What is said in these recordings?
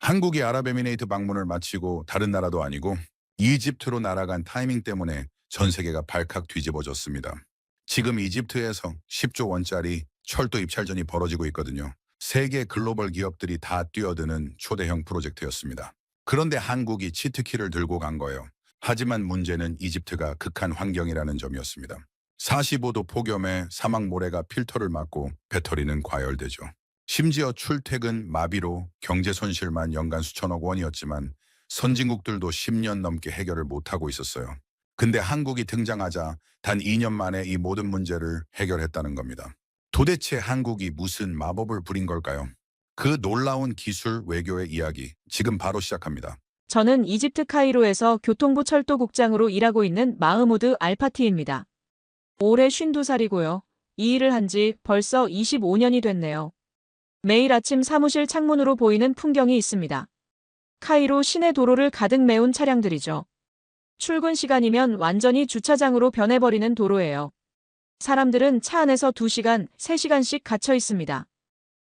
한국이 아랍에미레이트 방문을 마치고 다른 나라도 아니고 이집트로 날아간 타이밍 때문에 전 세계가 발칵 뒤집어졌습니다. 지금 이집트에서 10조 원짜리 철도 입찰전이 벌어지고 있거든요. 세계 글로벌 기업들이 다 뛰어드는 초대형 프로젝트였습니다. 그런데 한국이 치트키를 들고 간 거예요. 하지만 문제는 이집트가 극한 환경이라는 점이었습니다. 45도 폭염에 사막 모래가 필터를 막고 배터리는 과열되죠. 심지어 출퇴근 마비로 경제 손실만 연간 수천억 원이었지만 선진국들도 10년 넘게 해결을 못하고 있었어요. 근데 한국이 등장하자 단 2년 만에 이 모든 문제를 해결했다는 겁니다. 도대체 한국이 무슨 마법을 부린 걸까요? 그 놀라운 기술 외교의 이야기 지금 바로 시작합니다. 저는 이집트 카이로에서 교통부 철도국장으로 일하고 있는 마흐무드 알파티입니다. 올해 52살이고요. 이 일을 한 지 벌써 25년이 됐네요. 매일 아침 사무실 창문으로 보이는 풍경이 있습니다. 카이로 시내 도로를 가득 메운 차량들이죠. 출근 시간이면 완전히 주차장으로 변해버리는 도로예요. 사람들은 차 안에서 2시간, 3시간씩 갇혀 있습니다.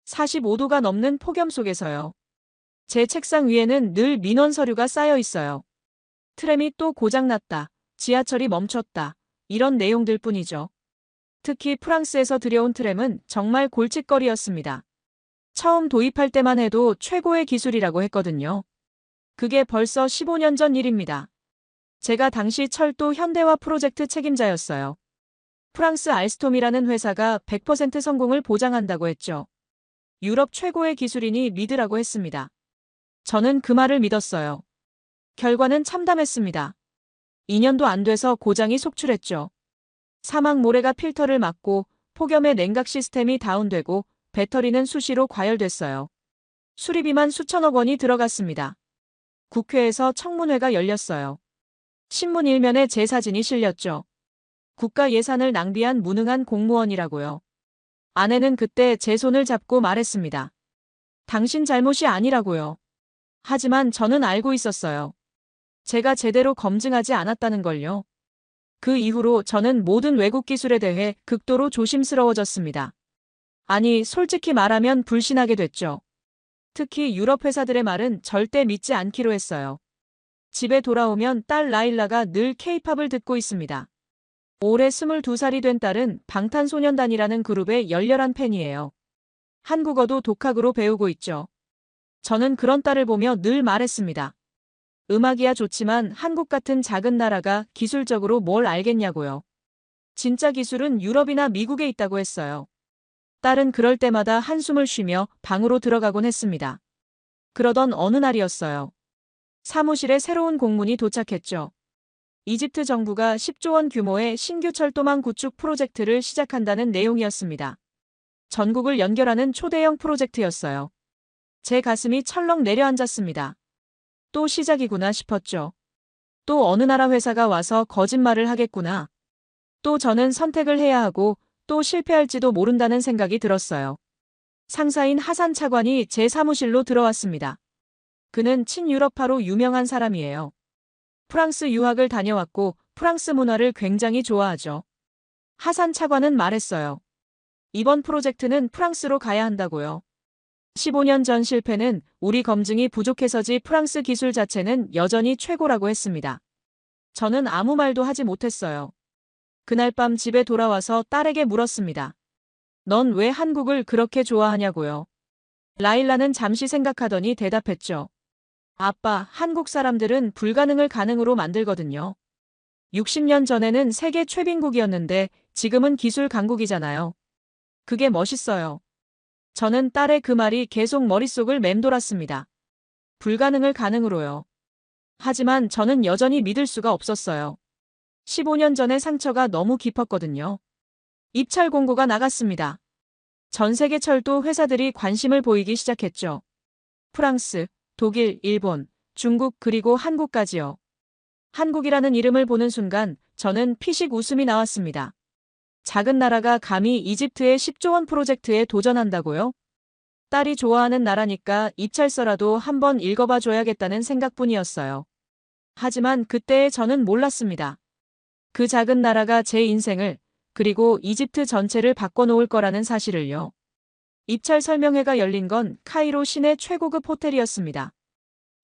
45도가 넘는 폭염 속에서요. 제 책상 위에는 늘 민원 서류가 쌓여 있어요. 트램이 또 고장났다. 지하철이 멈췄다. 이런 내용들 뿐이죠. 특히 프랑스에서 들여온 트램은 정말 골칫거리였습니다. 처음 도입할 때만 해도 최고의 기술이라고 했거든요. 그게 벌써 15년 전 일입니다. 제가 당시 철도 현대화 프로젝트 책임자였어요. 프랑스 알스톰이라는 회사가 100% 성공을 보장한다고 했죠. 유럽 최고의 기술이니 믿으라고 했습니다. 저는 그 말을 믿었어요. 결과는 참담했습니다. 2년도 안 돼서 고장이 속출했죠. 사막 모래가 필터를 막고 폭염에 냉각 시스템이 다운되고 배터리는 수시로 과열됐어요. 수리비만 수천억 원이 들어갔습니다. 국회에서 청문회가 열렸어요. 신문 일면에 제 사진이 실렸죠. 국가 예산을 낭비한 무능한 공무원이라고요. 아내는 그때 제 손을 잡고 말했습니다. 당신 잘못이 아니라고요. 하지만 저는 알고 있었어요. 제가 제대로 검증하지 않았다는 걸요. 그 이후로 저는 모든 외국 기술에 대해 극도로 조심스러워졌습니다. 아니, 솔직히 말하면 불신하게 됐죠. 특히 유럽 회사들의 말은 절대 믿지 않기로 했어요. 집에 돌아오면 딸 라일라가 늘 케이팝을 듣고 있습니다. 올해 22살이 된 딸은 방탄소년단이라는 그룹의 열렬한 팬이에요. 한국어도 독학으로 배우고 있죠. 저는 그런 딸을 보며 늘 말했습니다. 음악이야 좋지만 한국 같은 작은 나라가 기술적으로 뭘 알겠냐고요. 진짜 기술은 유럽이나 미국에 있다고 했어요. 딸은 그럴 때마다 한숨을 쉬며 방으로 들어가곤 했습니다. 그러던 어느 날이었어요. 사무실에 새로운 공문이 도착했죠. 이집트 정부가 10조 원 규모의 신규 철도망 구축 프로젝트를 시작한다는 내용이었습니다. 전국을 연결하는 초대형 프로젝트였어요. 제 가슴이 철렁 내려앉았습니다. 또 시작이구나 싶었죠. 또 어느 나라 회사가 와서 거짓말을 하겠구나. 또 저는 선택을 해야 하고 또 실패할지도 모른다는 생각이 들었어요. 상사인 하산 차관이 제 사무실로 들어왔습니다. 그는 친유럽파로 유명한 사람이에요. 프랑스 유학을 다녀왔고 프랑스 문화를 굉장히 좋아하죠. 하산 차관은 말했어요. 이번 프로젝트는 프랑스로 가야 한다고요. 15년 전 실패는 우리 검증이 부족해서지 프랑스 기술 자체는 여전히 최고라고 했습니다. 저는 아무 말도 하지 못했어요. 그날 밤 집에 돌아와서 딸에게 물었습니다. 넌 왜 한국을 그렇게 좋아하냐고요. 라일라는 잠시 생각하더니 대답했죠. 아빠, 한국 사람들은 불가능을 가능으로 만들거든요. 60년 전에는 세계 최빈국이었는데 지금은 기술 강국이잖아요. 그게 멋있어요. 저는 딸의 그 말이 계속 머릿속을 맴돌았습니다. 불가능을 가능으로요. 하지만 저는 여전히 믿을 수가 없었어요. 15년 전의 상처가 너무 깊었거든요. 입찰 공고가 나갔습니다. 전 세계 철도 회사들이 관심을 보이기 시작했죠. 프랑스, 독일, 일본, 중국 그리고 한국까지요. 한국이라는 이름을 보는 순간 저는 피식 웃음이 나왔습니다. 작은 나라가 감히 이집트의 10조 원 프로젝트에 도전한다고요? 딸이 좋아하는 나라니까 입찰서라도 한번 읽어봐 줘야겠다는 생각뿐이었어요. 하지만 그때의 저는 몰랐습니다. 그 작은 나라가 제 인생을, 그리고 이집트 전체를 바꿔놓을 거라는 사실을요. 입찰 설명회가 열린 건 카이로 시내 최고급 호텔이었습니다.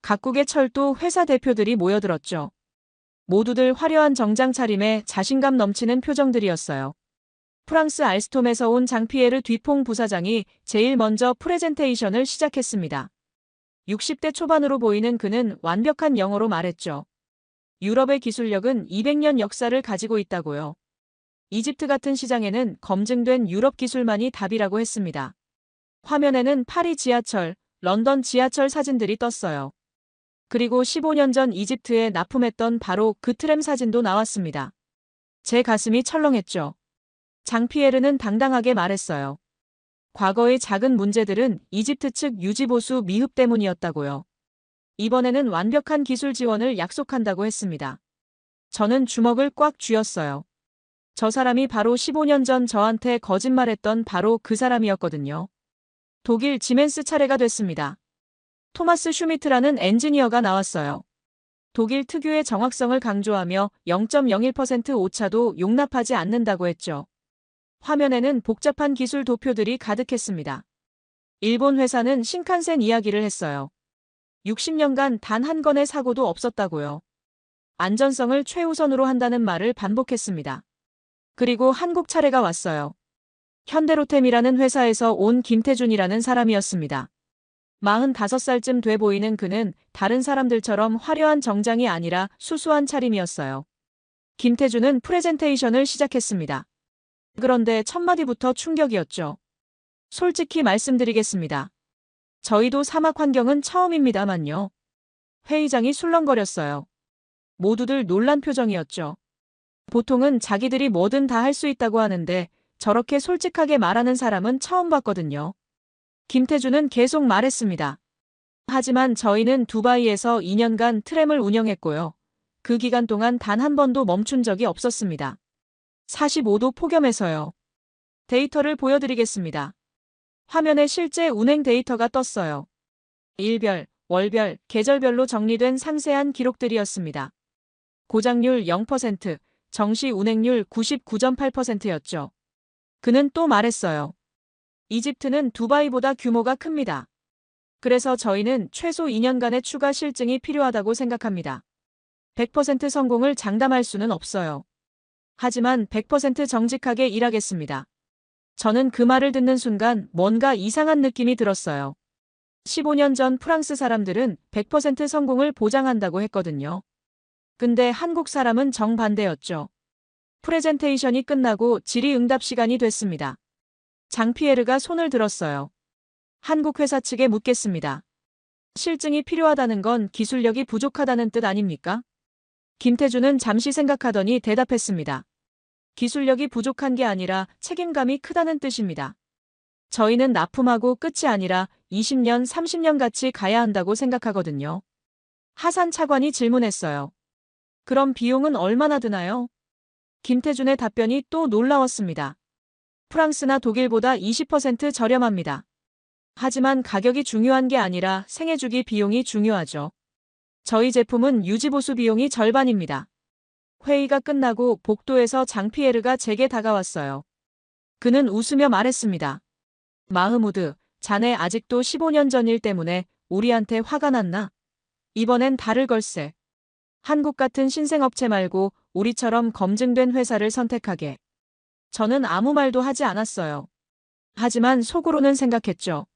각국의 철도 회사 대표들이 모여들었죠. 모두들 화려한 정장 차림에 자신감 넘치는 표정들이었어요. 프랑스 알스톰에서 온 장피에르 뒤퐁 부사장이 제일 먼저 프레젠테이션을 시작했습니다. 60대 초반으로 보이는 그는 완벽한 영어로 말했죠. 유럽의 기술력은 200년 역사를 가지고 있다고요. 이집트 같은 시장에는 검증된 유럽 기술만이 답이라고 했습니다. 화면에는 파리 지하철, 런던 지하철 사진들이 떴어요. 그리고 15년 전 이집트에 납품했던 바로 그 트램 사진도 나왔습니다. 제 가슴이 철렁했죠. 장피에르는 당당하게 말했어요. 과거의 작은 문제들은 이집트 측 유지보수 미흡 때문이었다고요. 이번에는 완벽한 기술 지원을 약속한다고 했습니다. 저는 주먹을 꽉 쥐었어요. 저 사람이 바로 15년 전 저한테 거짓말했던 바로 그 사람이었거든요. 독일 지멘스 차례가 됐습니다. 토마스 슈미트라는 엔지니어가 나왔어요. 독일 특유의 정확성을 강조하며 0.01% 오차도 용납하지 않는다고 했죠. 화면에는 복잡한 기술 도표들이 가득했습니다. 일본 회사는 신칸센 이야기를 했어요. 60년간 단 한 건의 사고도 없었다고요. 안전성을 최우선으로 한다는 말을 반복했습니다. 그리고 한국 차례가 왔어요. 현대로템이라는 회사에서 온 김태준이라는 사람이었습니다. 45살쯤 돼 보이는 그는 다른 사람들처럼 화려한 정장이 아니라 수수한 차림이었어요. 김태준은 프레젠테이션을 시작했습니다. 그런데 첫 마디부터 충격이었죠. 솔직히 말씀드리겠습니다. 저희도 사막 환경은 처음입니다만요. 회의장이 술렁거렸어요. 모두들 놀란 표정이었죠. 보통은 자기들이 뭐든 다 할 수 있다고 하는데 저렇게 솔직하게 말하는 사람은 처음 봤거든요. 김태준은 계속 말했습니다. 하지만 저희는 두바이에서 2년간 트램을 운영했고요. 그 기간 동안 단 한 번도 멈춘 적이 없었습니다. 45도 폭염에서요. 데이터를 보여드리겠습니다. 화면에 실제 운행 데이터가 떴어요. 일별, 월별, 계절별로 정리된 상세한 기록들이었습니다. 고장률 0%, 정시 운행률 99.8%였죠. 그는 또 말했어요. 이집트는 두바이보다 규모가 큽니다. 그래서 저희는 최소 2년간의 추가 실증이 필요하다고 생각합니다. 100% 성공을 장담할 수는 없어요. 하지만 100% 정직하게 일하겠습니다. 저는 그 말을 듣는 순간 뭔가 이상한 느낌이 들었어요. 15년 전 프랑스 사람들은 100% 성공을 보장한다고 했거든요. 근데 한국 사람은 정반대였죠. 프레젠테이션이 끝나고 질의응답 시간이 됐습니다. 장피에르가 손을 들었어요. 한국 회사 측에 묻겠습니다. 실증이 필요하다는 건 기술력이 부족하다는 뜻 아닙니까? 김태준은 잠시 생각하더니 대답했습니다. 기술력이 부족한 게 아니라 책임감이 크다는 뜻입니다. 저희는 납품하고 끝이 아니라 20년, 30년 같이 가야 한다고 생각하거든요. 하산 차관이 질문했어요. 그럼 비용은 얼마나 드나요? 김태준의 답변이 또 놀라웠습니다. 프랑스나 독일보다 20% 저렴합니다. 하지만 가격이 중요한 게 아니라 생애주기 비용이 중요하죠. 저희 제품은 유지보수 비용이 절반입니다. 회의가 끝나고 복도에서 장피에르가 제게 다가왔어요. 그는 웃으며 말했습니다. 마흐무드, 자네 아직도 15년 전 일 때문에 우리한테 화가 났나? 이번엔 다를 걸세. 한국 같은 신생업체 말고 우리처럼 검증된 회사를 선택하게. 저는 아무 말도 하지 않았어요. 하지만 속으로는 생각했죠.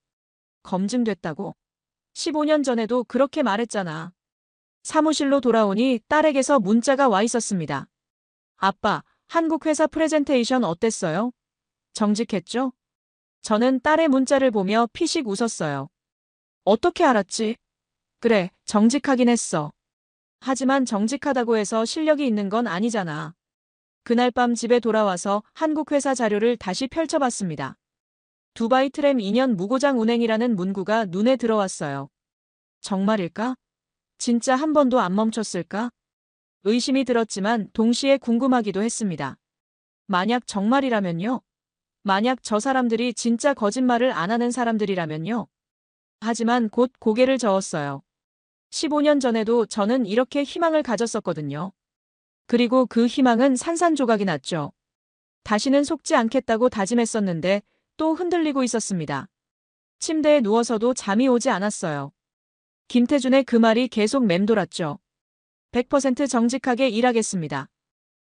검증됐다고? 15년 전에도 그렇게 말했잖아. 사무실로 돌아오니 딸에게서 문자가 와 있었습니다. 아빠, 한국 회사 프레젠테이션 어땠어요? 정직했죠? 저는 딸의 문자를 보며 피식 웃었어요. 어떻게 알았지? 그래, 정직하긴 했어. 하지만 정직하다고 해서 실력이 있는 건 아니잖아. 그날 밤 집에 돌아와서 한국 회사 자료를 다시 펼쳐봤습니다. 두바이 트램 2년 무고장 운행이라는 문구가 눈에 들어왔어요. 정말일까? 진짜 한 번도 안 멈췄을까? 의심이 들었지만 동시에 궁금하기도 했습니다. 만약 정말이라면요? 만약 저 사람들이 진짜 거짓말을 안 하는 사람들이라면요? 하지만 곧 고개를 저었어요. 15년 전에도 저는 이렇게 희망을 가졌었거든요. 그리고 그 희망은 산산조각이 났죠. 다시는 속지 않겠다고 다짐했었는데 또 흔들리고 있었습니다. 침대에 누워서도 잠이 오지 않았어요. 김태준의 그 말이 계속 맴돌았죠. 100% 정직하게 일하겠습니다.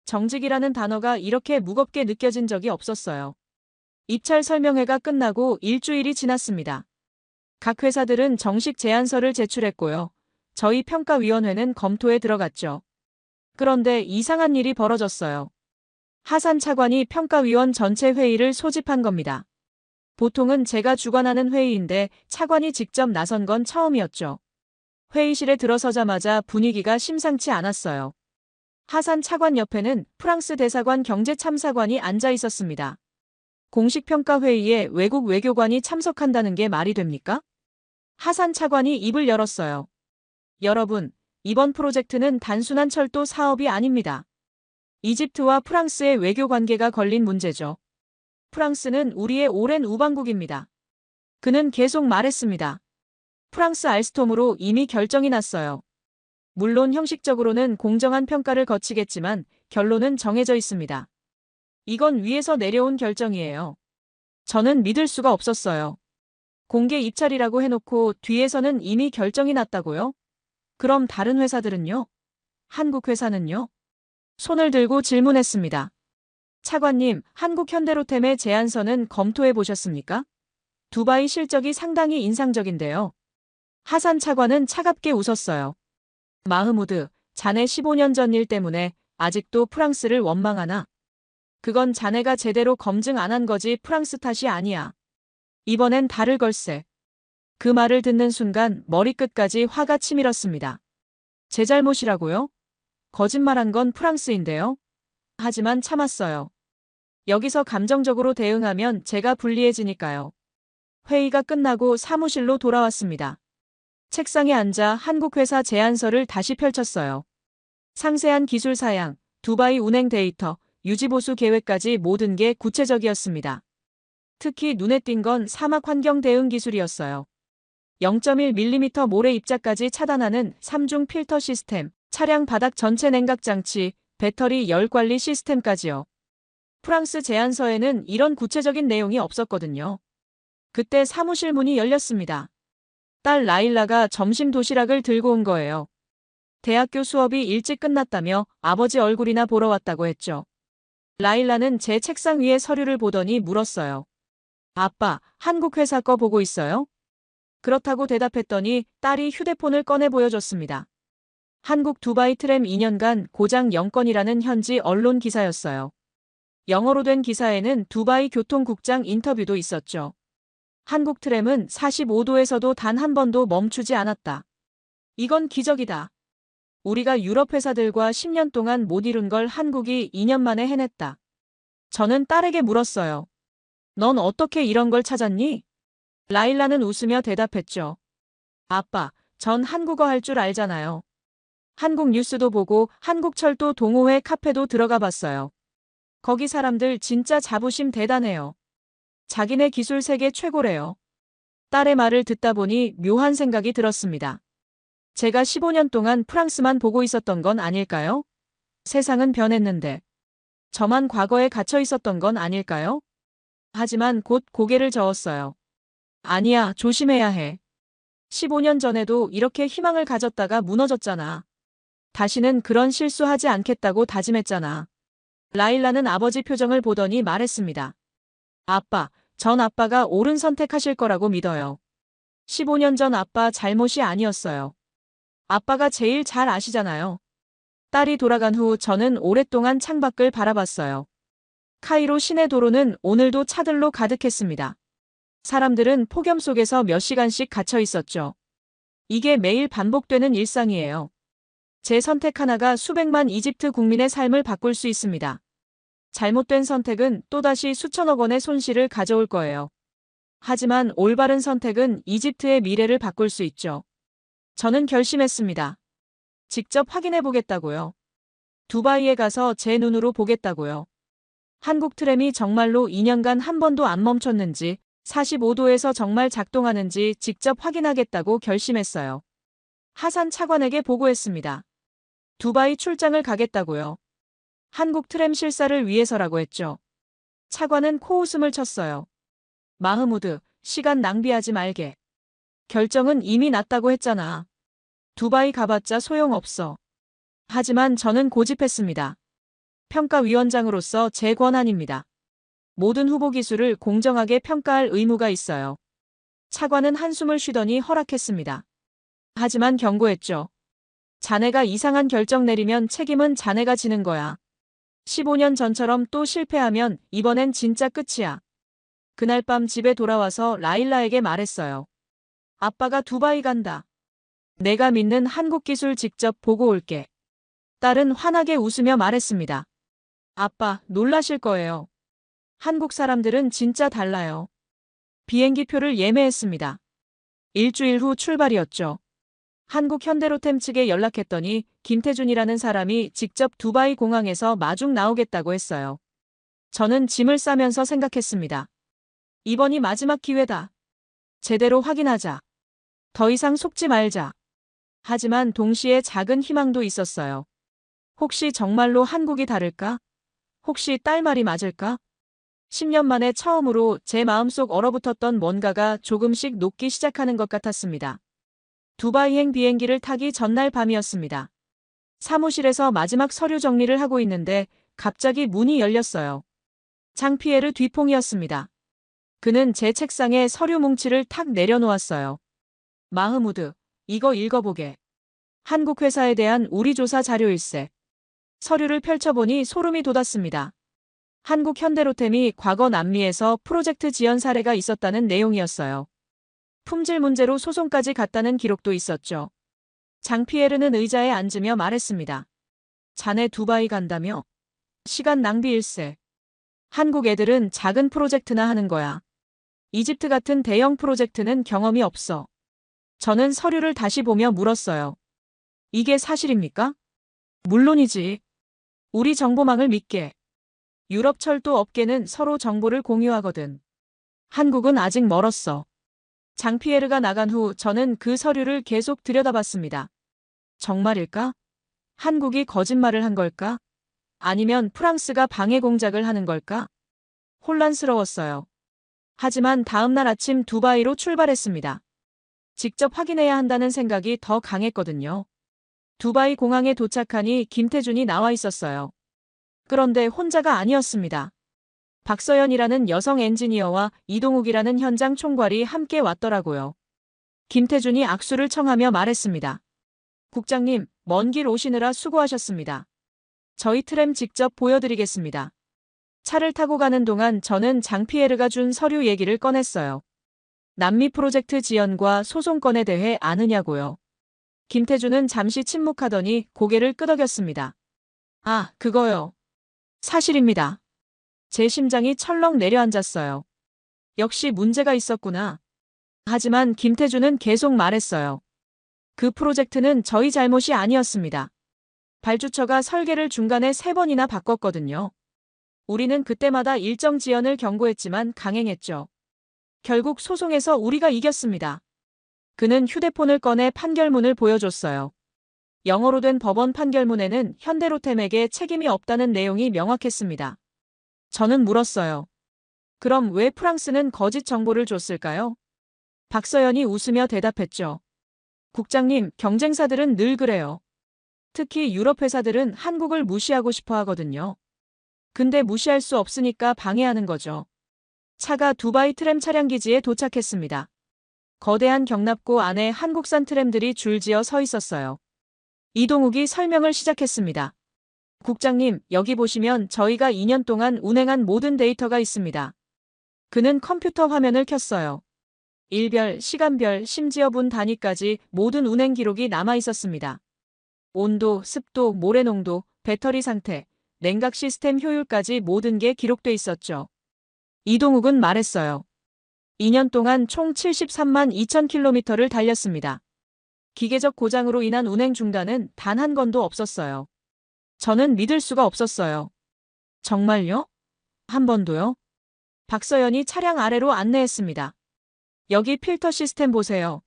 정직이라는 단어가 이렇게 무겁게 느껴진 적이 없었어요. 입찰 설명회가 끝나고 일주일이 지났습니다. 각 회사들은 정식 제안서를 제출했고요. 저희 평가위원회는 검토에 들어갔죠. 그런데 이상한 일이 벌어졌어요. 하산 차관이 평가위원 전체 회의를 소집한 겁니다. 보통은 제가 주관하는 회의인데 차관이 직접 나선 건 처음이었죠. 회의실에 들어서자마자 분위기가 심상치 않았어요. 하산 차관 옆에는 프랑스 대사관 경제참사관이 앉아 있었습니다. 공식 평가 회의에 외국 외교관이 참석한다는 게 말이 됩니까? 하산 차관이 입을 열었어요. 여러분, 이번 프로젝트는 단순한 철도 사업이 아닙니다. 이집트와 프랑스의 외교 관계가 걸린 문제죠. 프랑스는 우리의 오랜 우방국입니다. 그는 계속 말했습니다. 프랑스 알스톰으로 이미 결정이 났어요. 물론 형식적으로는 공정한 평가를 거치겠지만 결론은 정해져 있습니다. 이건 위에서 내려온 결정이에요. 저는 믿을 수가 없었어요. 공개 입찰이라고 해놓고 뒤에서는 이미 결정이 났다고요? 그럼 다른 회사들은요? 한국 회사는요? 손을 들고 질문했습니다. 차관님, 한국 현대로템의 제안서는 검토해 보셨습니까? 두바이 실적이 상당히 인상적인데요. 하산 차관은 차갑게 웃었어요. 마흐무드, 자네 15년 전 일 때문에 아직도 프랑스를 원망하나? 그건 자네가 제대로 검증 안 한 거지 프랑스 탓이 아니야. 이번엔 다를 걸세. 그 말을 듣는 순간 머리끝까지 화가 치밀었습니다. 제 잘못이라고요? 거짓말한 건 프랑스인데요. 하지만 참았어요. 여기서 감정적으로 대응하면 제가 불리해지니까요. 회의가 끝나고 사무실로 돌아왔습니다. 책상에 앉아 한국 회사 제안서를 다시 펼쳤어요. 상세한 기술 사양, 두바이 운행 데이터, 유지보수 계획까지 모든 게 구체적이었습니다. 특히 눈에 띈 건 사막 환경 대응 기술이었어요. 0.1mm 모래 입자까지 차단하는 3중 필터 시스템, 차량 바닥 전체 냉각 장치, 배터리 열 관리 시스템까지요. 프랑스 제안서에는 이런 구체적인 내용이 없었거든요. 그때 사무실 문이 열렸습니다. 딸 라일라가 점심 도시락을 들고 온 거예요. 대학교 수업이 일찍 끝났다며 아버지 얼굴이나 보러 왔다고 했죠. 라일라는 제 책상 위에 서류를 보더니 물었어요. 아빠, 한국 회사 거 보고 있어요? 그렇다고 대답했더니 딸이 휴대폰을 꺼내 보여줬습니다. 한국 두바이 트램 2년간 고장 0건이라는 현지 언론 기사였어요. 영어로 된 기사에는 두바이 교통국장 인터뷰도 있었죠. 한국 트램은 45도에서도 단 한 번도 멈추지 않았다. 이건 기적이다. 우리가 유럽 회사들과 10년 동안 못 이룬 걸 한국이 2년 만에 해냈다. 저는 딸에게 물었어요. 넌 어떻게 이런 걸 찾았니? 라일라는 웃으며 대답했죠. 아빠, 전 한국어 할 줄 알잖아요. 한국 뉴스도 보고 한국철도 동호회 카페도 들어가 봤어요. 거기 사람들 진짜 자부심 대단해요. 자기네 기술 세계 최고래요. 딸의 말을 듣다 보니 묘한 생각이 들었습니다. 제가 15년 동안 프랑스만 보고 있었던 건 아닐까요? 세상은 변했는데. 저만 과거에 갇혀 있었던 건 아닐까요? 하지만 곧 고개를 저었어요. 아니야, 조심해야 해. 15년 전에도 이렇게 희망을 가졌다가 무너졌잖아. 다시는 그런 실수하지 않겠다고 다짐했잖아. 라일라는 아버지 표정을 보더니 말했습니다. 아빠, 전 아빠가 옳은 선택하실 거라고 믿어요. 15년 전 아빠 잘못이 아니었어요. 아빠가 제일 잘 아시잖아요. 딸이 돌아간 후 저는 오랫동안 창밖을 바라봤어요. 카이로 시내 도로는 오늘도 차들로 가득했습니다. 사람들은 폭염 속에서 몇 시간씩 갇혀 있었죠. 이게 매일 반복되는 일상이에요. 제 선택 하나가 수백만 이집트 국민의 삶을 바꿀 수 있습니다. 잘못된 선택은 또다시 수천억 원의 손실을 가져올 거예요. 하지만 올바른 선택은 이집트의 미래를 바꿀 수 있죠. 저는 결심했습니다. 직접 확인해 보겠다고요. 두바이에 가서 제 눈으로 보겠다고요. 한국 트램이 정말로 2년간 한 번도 안 멈췄는지, 45도에서 정말 작동하는지 직접 확인하겠다고 결심했어요. 하산 차관에게 보고했습니다. 두바이 출장을 가겠다고요. 한국 트램 실사를 위해서라고 했죠. 차관은 코웃음을 쳤어요. 마흐무드, 시간 낭비하지 말게. 결정은 이미 났다고 했잖아. 두바이 가봤자 소용없어. 하지만 저는 고집했습니다. 평가위원장으로서 제 권한입니다. 모든 후보 기술을 공정하게 평가할 의무가 있어요. 차관은 한숨을 쉬더니 허락했습니다. 하지만 경고했죠. 자네가 이상한 결정 내리면 책임은 자네가 지는 거야. 15년 전처럼 또 실패하면 이번엔 진짜 끝이야. 그날 밤 집에 돌아와서 라일라에게 말했어요. 아빠가 두바이 간다. 내가 믿는 한국 기술 직접 보고 올게. 딸은 환하게 웃으며 말했습니다. 아빠, 놀라실 거예요. 한국 사람들은 진짜 달라요. 비행기 표를 예매했습니다. 일주일 후 출발이었죠. 한국 현대로템 측에 연락했더니 김태준이라는 사람이 직접 두바이 공항에서 마중 나오겠다고 했어요. 저는 짐을 싸면서 생각했습니다. 이번이 마지막 기회다. 제대로 확인하자. 더 이상 속지 말자. 하지만 동시에 작은 희망도 있었어요. 혹시 정말로 한국이 다를까? 혹시 딸 말이 맞을까? 10년 만에 처음으로 제 마음속 얼어붙었던 뭔가가 조금씩 녹기 시작하는 것 같았습니다. 두바이행 비행기를 타기 전날 밤이었습니다. 사무실에서 마지막 서류 정리를 하고 있는데 갑자기 문이 열렸어요. 장피에르 뒤퐁이었습니다. 그는 제 책상에 서류 뭉치를 탁 내려놓았어요. 마흐무드, 이거 읽어보게. 한국 회사에 대한 우리 조사 자료일세. 서류를 펼쳐보니 소름이 돋았습니다. 한국 현대로템이 과거 남미에서 프로젝트 지연 사례가 있었다는 내용이었어요. 품질 문제로 소송까지 갔다는 기록도 있었죠. 장피에르는 의자에 앉으며 말했습니다. 자네 두바이 간다며? 시간 낭비일세. 한국 애들은 작은 프로젝트나 하는 거야. 이집트 같은 대형 프로젝트는 경험이 없어. 저는 서류를 다시 보며 물었어요. 이게 사실입니까? 물론이지. 우리 정보망을 믿게. 유럽 철도 업계는 서로 정보를 공유하거든. 한국은 아직 멀었어. 장피에르가 나간 후 저는 그 서류를 계속 들여다봤습니다. 정말일까? 한국이 거짓말을 한 걸까? 아니면 프랑스가 방해 공작을 하는 걸까? 혼란스러웠어요. 하지만 다음 날 아침 두바이로 출발했습니다. 직접 확인해야 한다는 생각이 더 강했거든요. 두바이 공항에 도착하니 김태준이 나와 있었어요. 그런데 혼자가 아니었습니다. 박서연이라는 여성 엔지니어와 이동욱이라는 현장 총괄이 함께 왔더라고요. 김태준이 악수를 청하며 말했습니다. 국장님, 먼 길 오시느라 수고하셨습니다. 저희 트램 직접 보여드리겠습니다. 차를 타고 가는 동안 저는 장피에르가 준 서류 얘기를 꺼냈어요. 남미 프로젝트 지연과 소송건에 대해 아느냐고요. 김태준은 잠시 침묵하더니 고개를 끄덕였습니다. 아, 그거요. 사실입니다. 제 심장이 철렁 내려앉았어요. 역시 문제가 있었구나. 하지만 김태준은 계속 말했어요. 그 프로젝트는 저희 잘못이 아니었습니다. 발주처가 설계를 중간에 3번이나 바꿨거든요. 우리는 그때마다 일정 지연을 경고했지만 강행했죠. 결국 소송에서 우리가 이겼습니다. 그는 휴대폰을 꺼내 판결문을 보여줬어요. 영어로 된 법원 판결문에는 현대로템에게 책임이 없다는 내용이 명확했습니다. 저는 물었어요. 그럼 왜 프랑스는 거짓 정보를 줬을까요? 박서연이 웃으며 대답했죠. 국장님, 경쟁사들은 늘 그래요. 특히 유럽 회사들은 한국을 무시하고 싶어 하거든요. 근데 무시할 수 없으니까 방해하는 거죠. 차가 두바이 트램 차량 기지에 도착했습니다. 거대한 경납고 안에 한국산 트램들이 줄지어 서 있었어요. 이동욱이 설명을 시작했습니다. 국장님, 여기 보시면 저희가 2년 동안 운행한 모든 데이터가 있습니다. 그는 컴퓨터 화면을 켰어요. 일별, 시간별, 심지어 분 단위까지 모든 운행 기록이 남아 있었습니다. 온도, 습도, 모래농도, 배터리 상태, 냉각 시스템 효율까지 모든 게 기록돼 있었죠. 이동욱은 말했어요. 2년 동안 총 73만 2천 킬로미터를 달렸습니다. 기계적 고장으로 인한 운행 중단은 단 한 건도 없었어요. 저는 믿을 수가 없었어요. 정말요? 한 번도요? 박서연이 차량 아래로 안내했습니다. 여기 필터 시스템 보세요.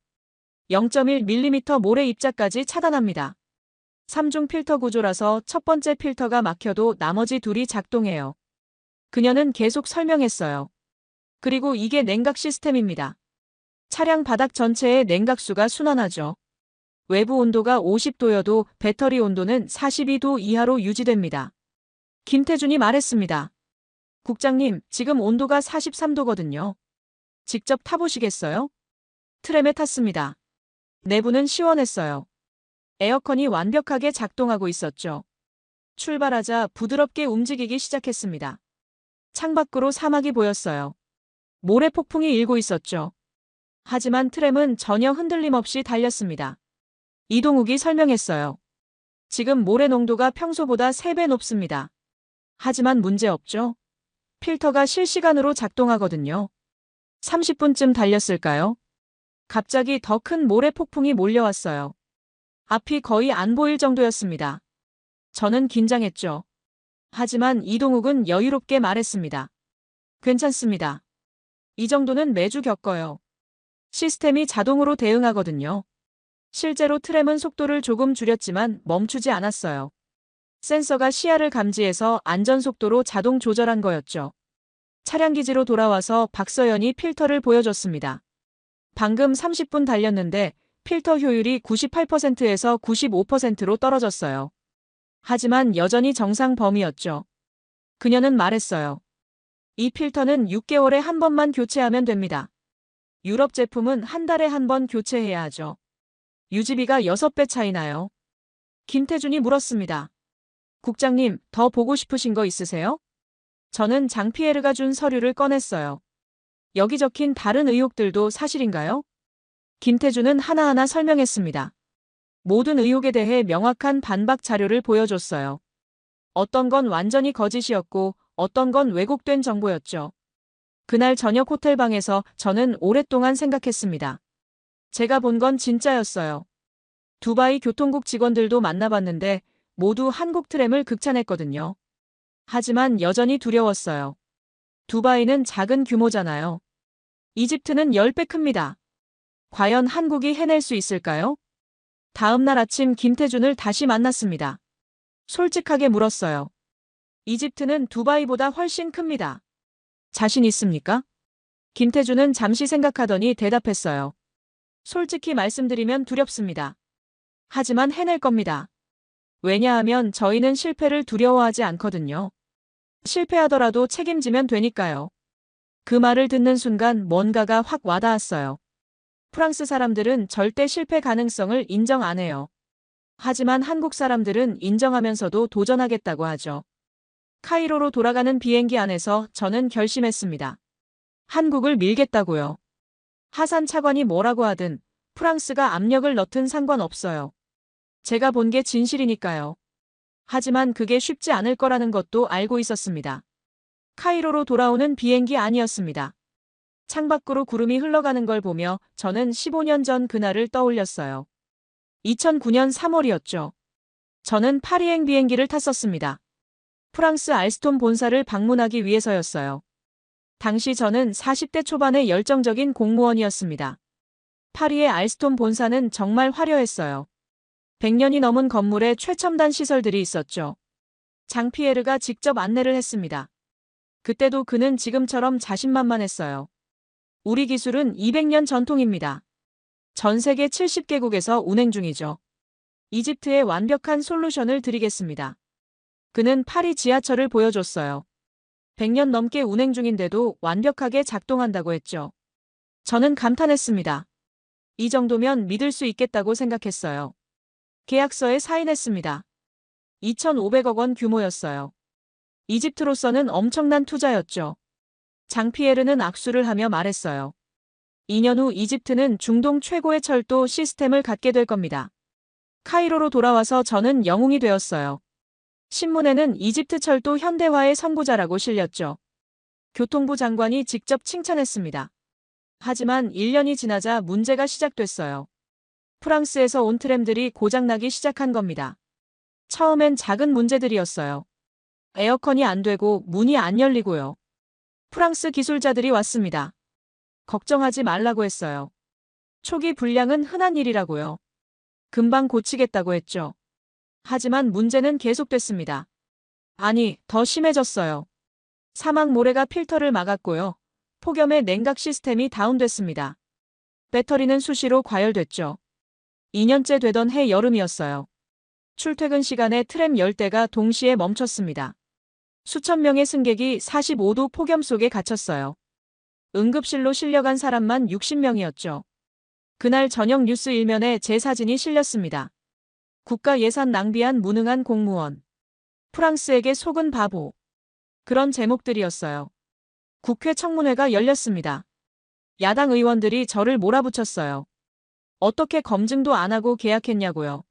0.1mm 모래 입자까지 차단합니다. 3중 필터 구조라서 첫 번째 필터가 막혀도 나머지 둘이 작동해요. 그녀는 계속 설명했어요. 그리고 이게 냉각 시스템입니다. 차량 바닥 전체의 냉각수가 순환하죠. 외부 온도가 50도여도 배터리 온도는 42도 이하로 유지됩니다. 김태준이 말했습니다. 국장님, 지금 온도가 43도거든요. 직접 타보시겠어요? 트램에 탔습니다. 내부는 시원했어요. 에어컨이 완벽하게 작동하고 있었죠. 출발하자 부드럽게 움직이기 시작했습니다. 창밖으로 사막이 보였어요. 모래 폭풍이 일고 있었죠. 하지만 트램은 전혀 흔들림 없이 달렸습니다. 이동욱이 설명했어요. 지금 모래 농도가 평소보다 3배 높습니다. 하지만 문제 없죠? 필터가 실시간으로 작동하거든요. 30분쯤 달렸을까요? 갑자기 더 큰 모래 폭풍이 몰려왔어요. 앞이 거의 안 보일 정도였습니다. 저는 긴장했죠. 하지만 이동욱은 여유롭게 말했습니다. 괜찮습니다. 이 정도는 매주 겪어요. 시스템이 자동으로 대응하거든요. 실제로 트램은 속도를 조금 줄였지만 멈추지 않았어요. 센서가 시야를 감지해서 안전속도로 자동 조절한 거였죠. 차량 기지로 돌아와서 박서연이 필터를 보여줬습니다. 방금 30분 달렸는데 필터 효율이 98%에서 95%로 떨어졌어요. 하지만 여전히 정상 범위였죠. 그녀는 말했어요. 이 필터는 6개월에 한 번만 교체하면 됩니다. 유럽 제품은 한 달에 한 번 교체해야 하죠. 유지비가 6배 차이나요. 김태준이 물었습니다. 국장님, 더 보고 싶으신 거 있으세요? 저는 장피에르가 준 서류를 꺼냈어요. 여기 적힌 다른 의혹들도 사실인가요? 김태준은 하나하나 설명했습니다. 모든 의혹에 대해 명확한 반박 자료를 보여줬어요. 어떤 건 완전히 거짓이었고 어떤 건 왜곡된 정보였죠. 그날 저녁 호텔방에서 저는 오랫동안 생각했습니다. 제가 본 건 진짜였어요. 두바이 교통국 직원들도 만나봤는데 모두 한국 트램을 극찬했거든요. 하지만 여전히 두려웠어요. 두바이는 작은 규모잖아요. 이집트는 10배 큽니다. 과연 한국이 해낼 수 있을까요? 다음 날 아침 김태준을 다시 만났습니다. 솔직하게 물었어요. 이집트는 두바이보다 훨씬 큽니다. 자신 있습니까? 김태준은 잠시 생각하더니 대답했어요. 솔직히 말씀드리면 두렵습니다. 하지만 해낼 겁니다. 왜냐하면 저희는 실패를 두려워하지 않거든요. 실패하더라도 책임지면 되니까요. 그 말을 듣는 순간 뭔가가 확 와닿았어요. 프랑스 사람들은 절대 실패 가능성을 인정 안 해요. 하지만 한국 사람들은 인정하면서도 도전하겠다고 하죠. 카이로로 돌아가는 비행기 안에서 저는 결심했습니다. 한국을 밀겠다고요. 하산 차관이 뭐라고 하든 프랑스가 압력을 넣든 상관없어요. 제가 본 게 진실이니까요. 하지만 그게 쉽지 않을 거라는 것도 알고 있었습니다. 카이로로 돌아오는 비행기 아니었습니다. 창밖으로 구름이 흘러가는 걸 보며 저는 15년 전 그날을 떠올렸어요. 2009년 3월이었죠. 저는 파리행 비행기를 탔었습니다. 프랑스 알스톰 본사를 방문하기 위해서였어요. 당시 저는 40대 초반의 열정적인 공무원이었습니다. 파리의 알스톰 본사는 정말 화려했어요. 100년이 넘은 건물에 최첨단 시설들이 있었죠. 장피에르가 직접 안내를 했습니다. 그때도 그는 지금처럼 자신만만했어요. 우리 기술은 200년 전통입니다. 전 세계 70개국에서 운행 중이죠. 이집트에 완벽한 솔루션을 드리겠습니다. 그는 파리 지하철을 보여줬어요. 100년 넘게 운행 중인데도 완벽하게 작동한다고 했죠. 저는 감탄했습니다. 이 정도면 믿을 수 있겠다고 생각했어요. 계약서에 사인했습니다. 2,500억 원 규모였어요. 이집트로서는 엄청난 투자였죠. 장피에르는 악수를 하며 말했어요. 2년 후 이집트는 중동 최고의 철도 시스템을 갖게 될 겁니다. 카이로로 돌아와서 저는 영웅이 되었어요. 신문에는 이집트 철도 현대화의 선구자라고 실렸죠. 교통부 장관이 직접 칭찬했습니다. 하지만 1년이 지나자 문제가 시작됐어요. 프랑스에서 온 트램들이 고장나기 시작한 겁니다. 처음엔 작은 문제들이었어요. 에어컨이 안 되고 문이 안 열리고요. 프랑스 기술자들이 왔습니다. 걱정하지 말라고 했어요. 초기 불량은 흔한 일이라고요. 금방 고치겠다고 했죠. 하지만 문제는 계속됐습니다. 아니, 더 심해졌어요. 사막 모래가 필터를 막았고요. 폭염에 냉각 시스템이 다운됐습니다. 배터리는 수시로 과열됐죠. 2년째 되던 해 여름이었어요. 출퇴근 시간에 트램 10대가 동시에 멈췄습니다. 수천 명의 승객이 45도 폭염 속에 갇혔어요. 응급실로 실려간 사람만 60명이었죠. 그날 저녁 뉴스 일면에 제 사진이 실렸습니다. 국가 예산 낭비한 무능한 공무원. 프랑스에게 속은 바보. 그런 제목들이었어요. 국회 청문회가 열렸습니다. 야당 의원들이 저를 몰아붙였어요. 어떻게 검증도 안 하고 계약했냐고요.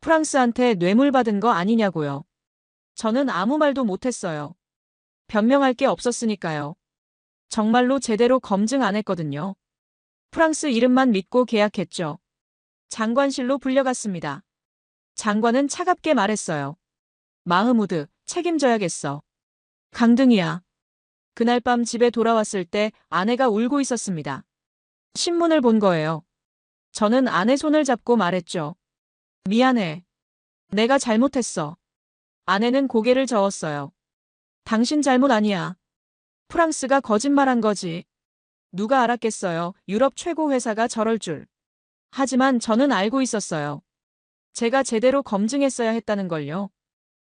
프랑스한테 뇌물 받은 거 아니냐고요. 저는 아무 말도 못했어요. 변명할 게 없었으니까요. 정말로 제대로 검증 안 했거든요. 프랑스 이름만 믿고 계약했죠. 장관실로 불려갔습니다. 장관은 차갑게 말했어요. 마흐무드, 책임져야겠어. 강등이야. 그날 밤 집에 돌아왔을 때 아내가 울고 있었습니다. 신문을 본 거예요. 저는 아내 손을 잡고 말했죠. 미안해. 내가 잘못했어. 아내는 고개를 저었어요. 당신 잘못 아니야. 프랑스가 거짓말한 거지. 누가 알았겠어요. 유럽 최고 회사가 저럴 줄. 하지만 저는 알고 있었어요. 제가 제대로 검증했어야 했다는 걸요.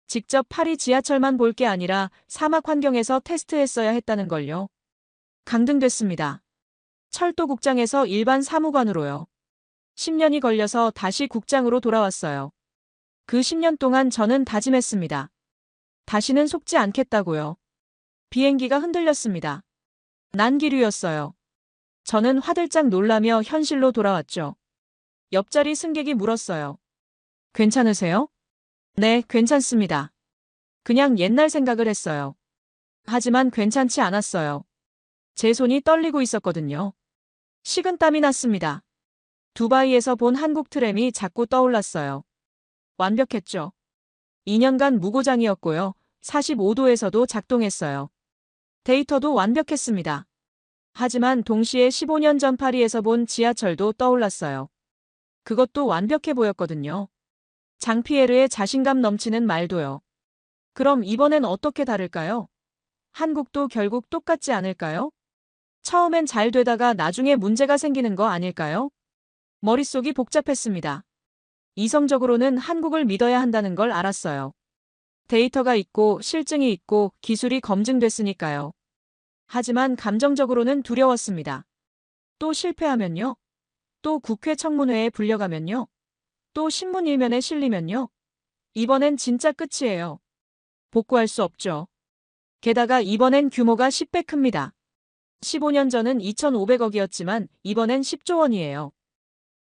직접 파리 지하철만 볼 게 아니라 사막 환경에서 테스트했어야 했다는 걸요. 강등됐습니다. 철도국장에서 일반 사무관으로요. 10년이 걸려서 다시 국장으로 돌아왔어요. 그 10년 동안 저는 다짐했습니다. 다시는 속지 않겠다고요. 비행기가 흔들렸습니다. 난기류였어요. 저는 화들짝 놀라며 현실로 돌아왔죠. 옆자리 승객이 물었어요. 괜찮으세요? 네, 괜찮습니다. 그냥 옛날 생각을 했어요. 하지만 괜찮지 않았어요. 제 손이 떨리고 있었거든요. 식은땀이 났습니다. 두바이에서 본 한국 트램이 자꾸 떠올랐어요. 완벽했죠. 2년간 무고장이었고요. 45도에서도 작동했어요. 데이터도 완벽했습니다. 하지만 동시에 15년 전 파리에서 본 지하철도 떠올랐어요. 그것도 완벽해 보였거든요. 장피에르의 자신감 넘치는 말도요. 그럼 이번엔 어떻게 다를까요? 한국도 결국 똑같지 않을까요? 처음엔 잘 되다가 나중에 문제가 생기는 거 아닐까요? 머릿속이 복잡했습니다. 이성적으로는 한국을 믿어야 한다는 걸 알았어요. 데이터가 있고 실증이 있고 기술이 검증됐으니까요. 하지만 감정적으로는 두려웠습니다. 또 실패하면요? 또 국회 청문회에 불려가면요? 또 신문 일면에 실리면요? 이번엔 진짜 끝이에요. 복구할 수 없죠. 게다가 이번엔 규모가 10배 큽니다. 15년 전은 2,500억이었지만 이번엔 10조 원이에요.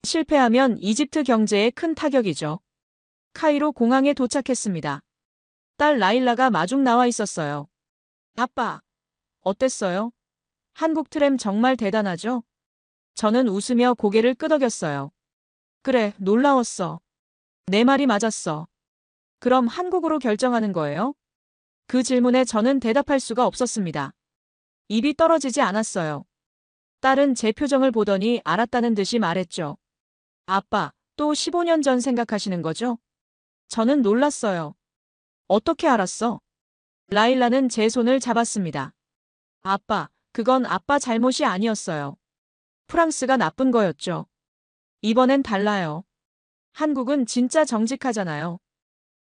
실패하면 이집트 경제에 큰 타격이죠. 카이로 공항에 도착했습니다. 딸 라일라가 마중 나와 있었어요. 아빠, 어땠어요? 한국 트램 정말 대단하죠? 저는 웃으며 고개를 끄덕였어요. 그래, 놀라웠어. 내 말이 맞았어. 그럼 한국으로 결정하는 거예요? 그 질문에 저는 대답할 수가 없었습니다. 입이 떨어지지 않았어요. 딸은 제 표정을 보더니 알았다는 듯이 말했죠. 아빠, 또 15년 전 생각하시는 거죠? 저는 놀랐어요. 어떻게 알았어? 라일라는 제 손을 잡았습니다. 아빠, 그건 아빠 잘못이 아니었어요. 프랑스가 나쁜 거였죠. 이번엔 달라요. 한국은 진짜 정직하잖아요.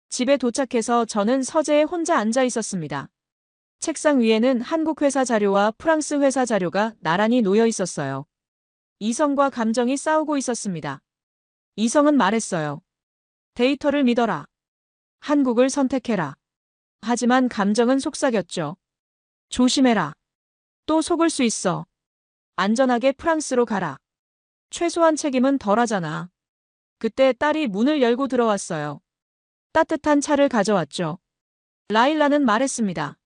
집에 도착해서 저는 서재에 혼자 앉아 있었습니다. 책상 위에는 한국 회사 자료와 프랑스 회사 자료가 나란히 놓여 있었어요. 이성과 감정이 싸우고 있었습니다. 이성은 말했어요. 데이터를 믿어라. 한국을 선택해라. 하지만 감정은 속삭였죠. 조심해라. 또 속을 수 있어. 안전하게 프랑스로 가라. 최소한 책임은 덜하잖아. 그때 딸이 문을 열고 들어왔어요. 따뜻한 차를 가져왔죠. 라일라는 말했습니다.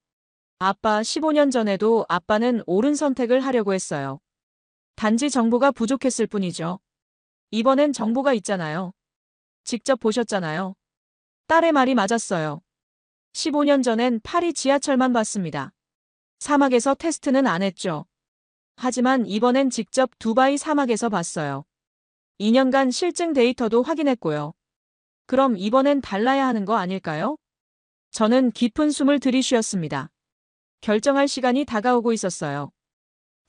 아빠, 15년 전에도 아빠는 옳은 선택을 하려고 했어요. 단지 정보가 부족했을 뿐이죠. 이번엔 정보가 있잖아요. 직접 보셨잖아요. 딸의 말이 맞았어요. 15년 전엔 파리 지하철만 봤습니다. 사막에서 테스트는 안 했죠. 하지만 이번엔 직접 두바이 사막에서 봤어요. 2년간 실증 데이터도 확인했고요. 그럼 이번엔 달라야 하는 거 아닐까요? 저는 깊은 숨을 들이쉬었습니다. 결정할 시간이 다가오고 있었어요.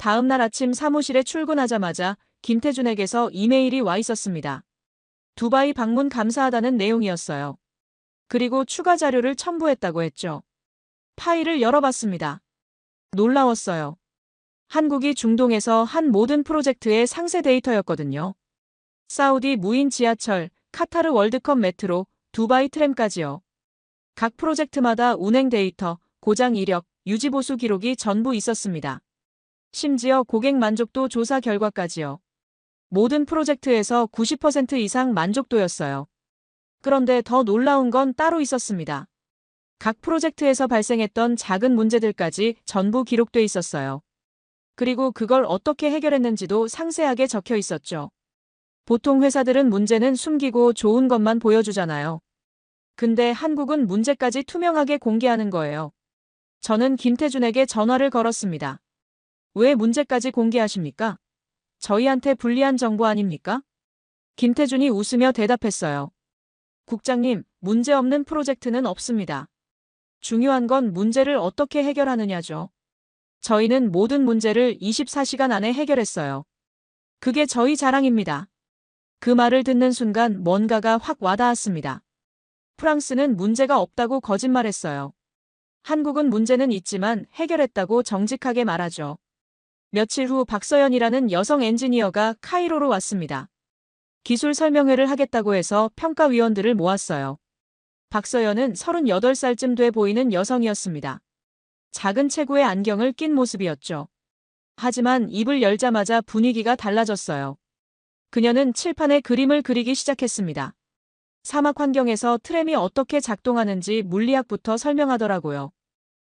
다음 날 아침 사무실에 출근하자마자 김태준에게서 이메일이 와 있었습니다. 두바이 방문 감사하다는 내용이었어요. 그리고 추가 자료를 첨부했다고 했죠. 파일을 열어봤습니다. 놀라웠어요. 한국이 중동에서 한 모든 프로젝트의 상세 데이터였거든요. 사우디 무인 지하철, 카타르 월드컵 메트로, 두바이 트램까지요. 각 프로젝트마다 운행 데이터, 고장 이력, 유지 보수 기록이 전부 있었습니다. 심지어 고객 만족도 조사 결과까지요. 모든 프로젝트에서 90% 이상 만족도였어요. 그런데 더 놀라운 건 따로 있었습니다. 각 프로젝트에서 발생했던 작은 문제들까지 전부 기록돼 있었어요. 그리고 그걸 어떻게 해결했는지도 상세하게 적혀 있었죠. 보통 회사들은 문제는 숨기고 좋은 것만 보여주잖아요. 근데 한국은 문제까지 투명하게 공개하는 거예요. 저는 김태준에게 전화를 걸었습니다. 왜 문제까지 공개하십니까? 저희한테 불리한 정보 아닙니까? 김태준이 웃으며 대답했어요. 국장님, 문제 없는 프로젝트는 없습니다. 중요한 건 문제를 어떻게 해결하느냐죠. 저희는 모든 문제를 24시간 안에 해결했어요. 그게 저희 자랑입니다. 그 말을 듣는 순간 뭔가가 확 와닿았습니다. 프랑스는 문제가 없다고 거짓말했어요. 한국은 문제는 있지만 해결했다고 정직하게 말하죠. 며칠 후 박서연이라는 여성 엔지니어가 카이로로 왔습니다. 기술 설명회를 하겠다고 해서 평가위원들을 모았어요. 박서연은 38살쯤 돼 보이는 여성이었습니다. 작은 체구의 안경을 낀 모습이었죠. 하지만 입을 열자마자 분위기가 달라졌어요. 그녀는 칠판에 그림을 그리기 시작했습니다. 사막 환경에서 트램이 어떻게 작동하는지 물리학부터 설명하더라고요.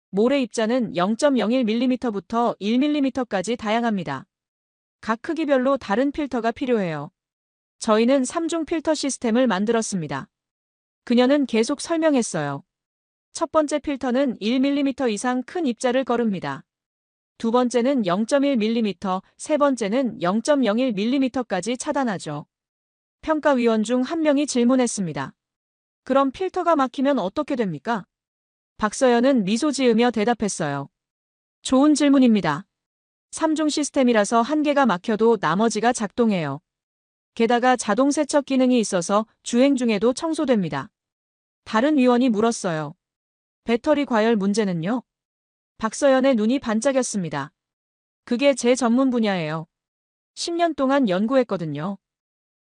모래 입자는 0.01mm부터 1mm까지 다양합니다. 각 크기별로 다른 필터가 필요해요. 저희는 3중 필터 시스템을 만들었습니다. 그녀는 계속 설명했어요. 첫 번째 필터는 1mm 이상 큰 입자를 거릅니다. 두 번째는 0.1mm, 세 번째는 0.01mm까지 차단하죠. 평가위원 중 한 명이 질문했습니다. 그럼 필터가 막히면 어떻게 됩니까? 박서연은 미소 지으며 대답했어요. 좋은 질문입니다. 3중 시스템이라서 한 개가 막혀도 나머지가 작동해요. 게다가 자동 세척 기능이 있어서 주행 중에도 청소됩니다. 다른 위원이 물었어요. 배터리 과열 문제는요? 박서연의 눈이 반짝였습니다. 그게 제 전문 분야예요. 10년 동안 연구했거든요.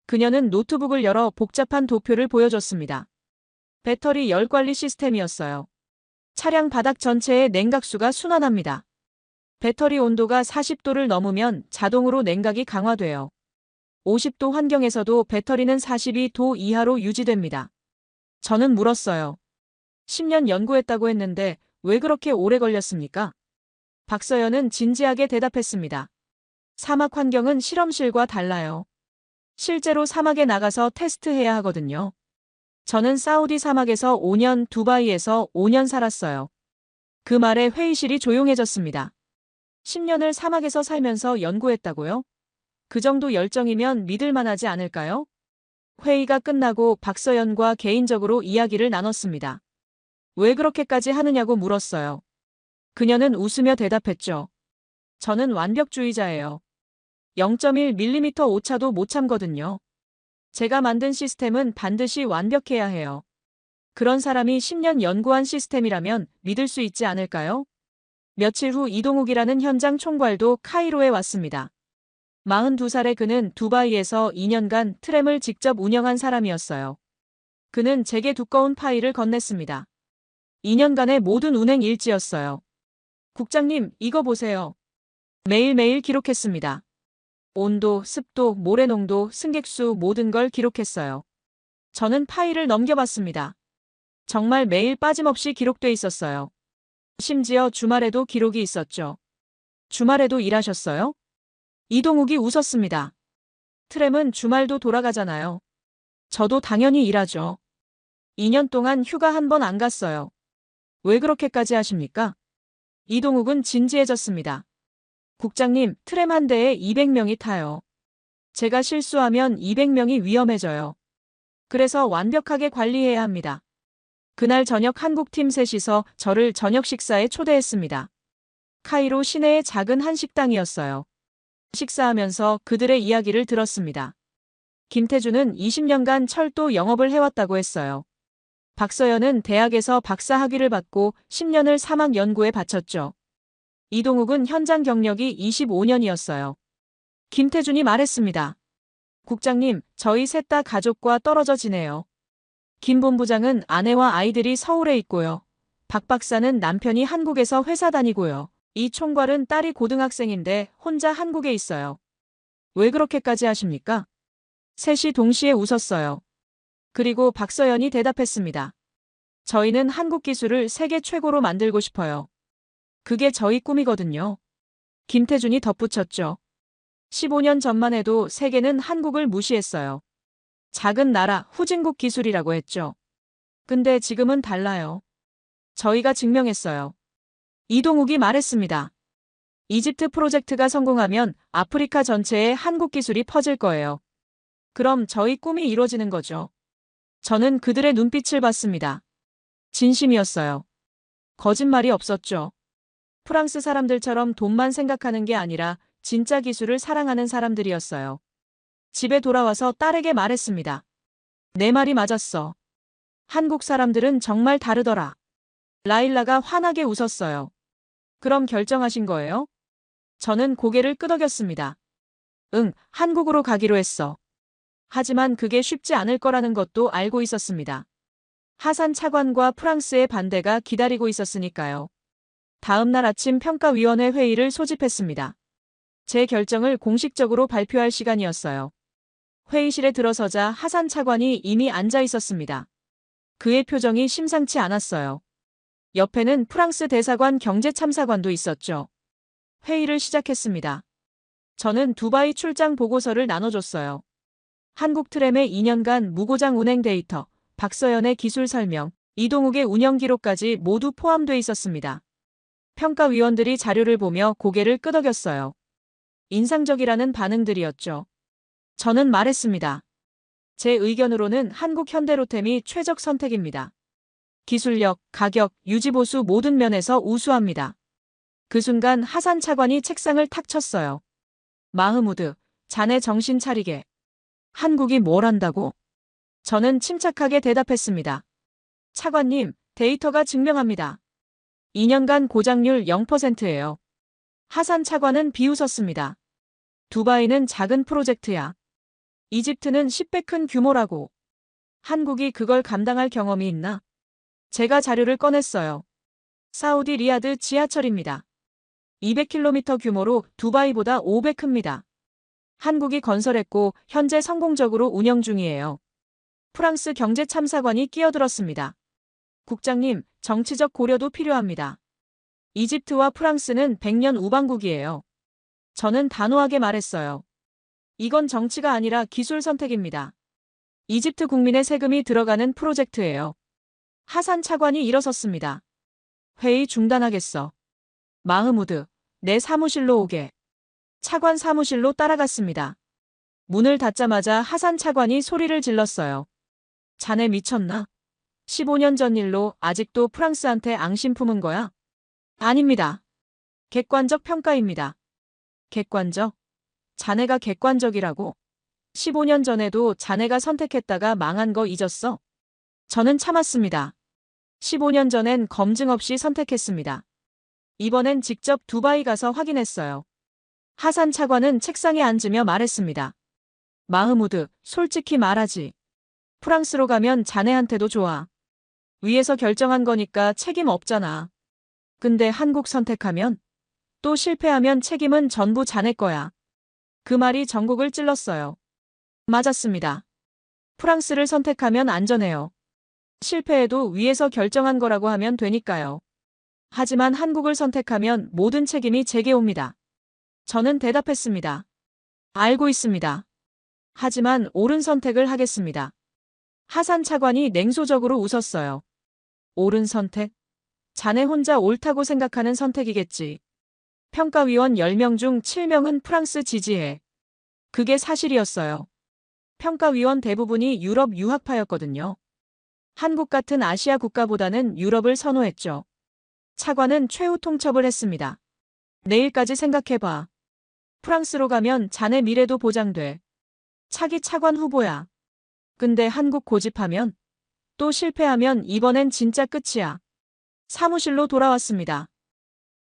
그녀는 노트북을 열어 복잡한 도표를 보여줬습니다. 배터리 열 관리 시스템이었어요. 차량 바닥 전체의 냉각수가 순환합니다. 배터리 온도가 40도를 넘으면 자동으로 냉각이 강화돼요. 50도 환경에서도 배터리는 42도 이하로 유지됩니다. 저는 물었어요. 10년 연구했다고 했는데 왜 그렇게 오래 걸렸습니까? 박서연은 진지하게 대답했습니다. 사막 환경은 실험실과 달라요. 실제로 사막에 나가서 테스트해야 하거든요. 저는 사우디 사막에서 5년, 두바이에서 5년 살았어요. 그 말에 회의실이 조용해졌습니다. 10년을 사막에서 살면서 연구했다고요? 그 정도 열정이면 믿을 만하지 않을까요? 회의가 끝나고 박서연과 개인적으로 이야기를 나눴습니다. 왜 그렇게까지 하느냐고 물었어요. 그녀는 웃으며 대답했죠. 저는 완벽주의자예요. 0.1mm 오차도 못 참거든요. 제가 만든 시스템은 반드시 완벽해야 해요. 그런 사람이 10년 연구한 시스템이라면 믿을 수 있지 않을까요? 며칠 후 이동욱이라는 현장 총괄도 카이로에 왔습니다. 42살의 그는 두바이에서 2년간 트램을 직접 운영한 사람이었어요. 그는 제게 두꺼운 파일을 건넸습니다. 2년간의 모든 운행 일지였어요. 국장님, 이거 보세요. 매일매일 기록했습니다. 온도, 습도, 모래 농도, 승객수 모든 걸 기록했어요. 저는 파일을 넘겨봤습니다. 정말 매일 빠짐없이 기록돼 있었어요. 심지어 주말에도 기록이 있었죠. 주말에도 일하셨어요? 이동욱이 웃었습니다. 트램은 주말도 돌아가잖아요. 저도 당연히 일하죠. 2년 동안 휴가 한 번 안 갔어요. 왜 그렇게까지 하십니까? 이동욱은 진지해졌습니다. 국장님, 트램 한 대에 200명이 타요. 제가 실수하면 200명이 위험해져요. 그래서 완벽하게 관리해야 합니다. 그날 저녁 한국팀 셋이서 저를 저녁 식사에 초대했습니다. 카이로 시내의 작은 한식당이었어요. 식사하면서 그들의 이야기를 들었습니다. 김태준은 20년간 철도 영업을 해왔다고 했어요. 박서연은 대학에서 박사 학위를 받고 10년을 사막 연구에 바쳤죠. 이동욱은 현장 경력이 25년이었어요. 김태준이 말했습니다. 국장님, 저희 셋 다 가족과 떨어져 지내요. 김 본부장은 아내와 아이들이 서울에 있고요. 박 박사는 남편이 한국에서 회사 다니고요. 이 총괄은 딸이 고등학생인데 혼자 한국에 있어요. 왜 그렇게까지 하십니까? 셋이 동시에 웃었어요. 그리고 박서연이 대답했습니다. 저희는 한국 기술을 세계 최고로 만들고 싶어요. 그게 저희 꿈이거든요. 김태준이 덧붙였죠. 15년 전만 해도 세계는 한국을 무시했어요. 작은 나라, 후진국 기술이라고 했죠. 근데 지금은 달라요. 저희가 증명했어요. 이동욱이 말했습니다. 이집트 프로젝트가 성공하면 아프리카 전체에 한국 기술이 퍼질 거예요. 그럼 저희 꿈이 이루어지는 거죠. 저는 그들의 눈빛을 봤습니다. 진심이었어요. 거짓말이 없었죠. 프랑스 사람들처럼 돈만 생각하는 게 아니라 진짜 기술을 사랑하는 사람들이었어요. 집에 돌아와서 딸에게 말했습니다. 내 말이 맞았어. 한국 사람들은 정말 다르더라. 라일라가 환하게 웃었어요. 그럼 결정하신 거예요? 저는 고개를 끄덕였습니다. 응, 한국으로 가기로 했어. 하지만 그게 쉽지 않을 거라는 것도 알고 있었습니다. 하산 차관과 프랑스의 반대가 기다리고 있었으니까요. 다음 날 아침 평가위원회 회의를 소집했습니다. 제 결정을 공식적으로 발표할 시간이었어요. 회의실에 들어서자 하산 차관이 이미 앉아 있었습니다. 그의 표정이 심상치 않았어요. 옆에는 프랑스 대사관 경제참사관도 있었죠. 회의를 시작했습니다. 저는 두바이 출장 보고서를 나눠줬어요. 한국 트램의 2년간 무고장 운행 데이터, 박서연의 기술 설명, 이동욱의 운영 기록까지 모두 포함돼 있었습니다. 평가위원들이 자료를 보며 고개를 끄덕였어요. 인상적이라는 반응들이었죠. 저는 말했습니다. 제 의견으로는 한국 현대로템이 최적 선택입니다. 기술력, 가격, 유지보수 모든 면에서 우수합니다. 그 순간 하산 차관이 책상을 탁 쳤어요. 마흐무드, 자네 정신 차리게. 한국이 뭘 한다고? 저는 침착하게 대답했습니다. 차관님, 데이터가 증명합니다. 2년간 고장률 0%예요. 하산 차관은 비웃었습니다. 두바이는 작은 프로젝트야. 이집트는 10배 큰 규모라고. 한국이 그걸 감당할 경험이 있나? 제가 자료를 꺼냈어요. 사우디 리야드 지하철입니다. 200km 규모로 두바이보다 5배 큽니다. 한국이 건설했고 현재 성공적으로 운영 중이에요. 프랑스 경제참사관이 끼어들었습니다. 국장님, 정치적 고려도 필요합니다. 이집트와 프랑스는 100년 우방국이에요. 저는 단호하게 말했어요. 이건 정치가 아니라 기술 선택입니다. 이집트 국민의 세금이 들어가는 프로젝트예요. 하산 차관이 일어섰습니다. 회의 중단하겠어. 마흐무드, 내 사무실로 오게. 차관 사무실로 따라갔습니다. 문을 닫자마자 하산 차관이 소리를 질렀어요. 자네 미쳤나? 15년 전 일로 아직도 프랑스한테 앙심 품은 거야? 아닙니다. 객관적 평가입니다. 객관적? 자네가 객관적이라고? 15년 전에도 자네가 선택했다가 망한 거 잊었어? 저는 참았습니다. 15년 전엔 검증 없이 선택했습니다. 이번엔 직접 두바이 가서 확인했어요. 하산 차관은 책상에 앉으며 말했습니다. 마흐무드, 솔직히 말하지. 프랑스로 가면 자네한테도 좋아. 위에서 결정한 거니까 책임 없잖아. 근데 한국 선택하면? 또 실패하면 책임은 전부 자네 거야. 그 말이 전곡을 찔렀어요. 맞았습니다. 프랑스를 선택하면 안전해요. 실패해도 위에서 결정한 거라고 하면 되니까요. 하지만 한국을 선택하면 모든 책임이 제게 옵니다. 저는 대답했습니다. 알고 있습니다. 하지만 옳은 선택을 하겠습니다. 하산 차관이 냉소적으로 웃었어요. 옳은 선택? 자네 혼자 옳다고 생각하는 선택이겠지. 평가위원 10명 중 7명은 프랑스 지지해. 그게 사실이었어요. 평가위원 대부분이 유럽 유학파였거든요. 한국 같은 아시아 국가보다는 유럽을 선호했죠. 차관은 최후 통첩을 했습니다. 내일까지 생각해봐. 프랑스로 가면 자네 미래도 보장돼. 차기 차관 후보야. 근데 한국 고집하면, 또 실패하면 이번엔 진짜 끝이야. 사무실로 돌아왔습니다.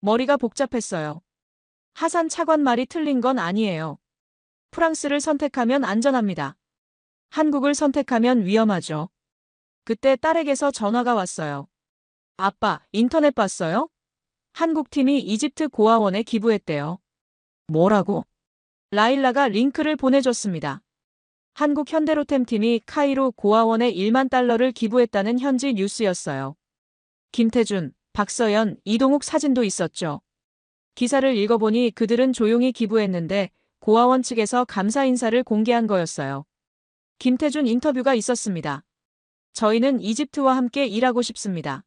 머리가 복잡했어요. 하산 차관 말이 틀린 건 아니에요. 프랑스를 선택하면 안전합니다. 한국을 선택하면 위험하죠. 그때 딸에게서 전화가 왔어요. 아빠, 인터넷 봤어요? 한국팀이 이집트 고아원에 기부했대요. 뭐라고? 라일라가 링크를 보내줬습니다. 한국 현대로템 팀이 카이로 고아원에 1만 달러를 기부했다는 현지 뉴스였어요. 김태준, 박서연, 이동욱 사진도 있었죠. 기사를 읽어보니 그들은 조용히 기부했는데 고아원 측에서 감사 인사를 공개한 거였어요. 김태준 인터뷰가 있었습니다. 저희는 이집트와 함께 일하고 싶습니다.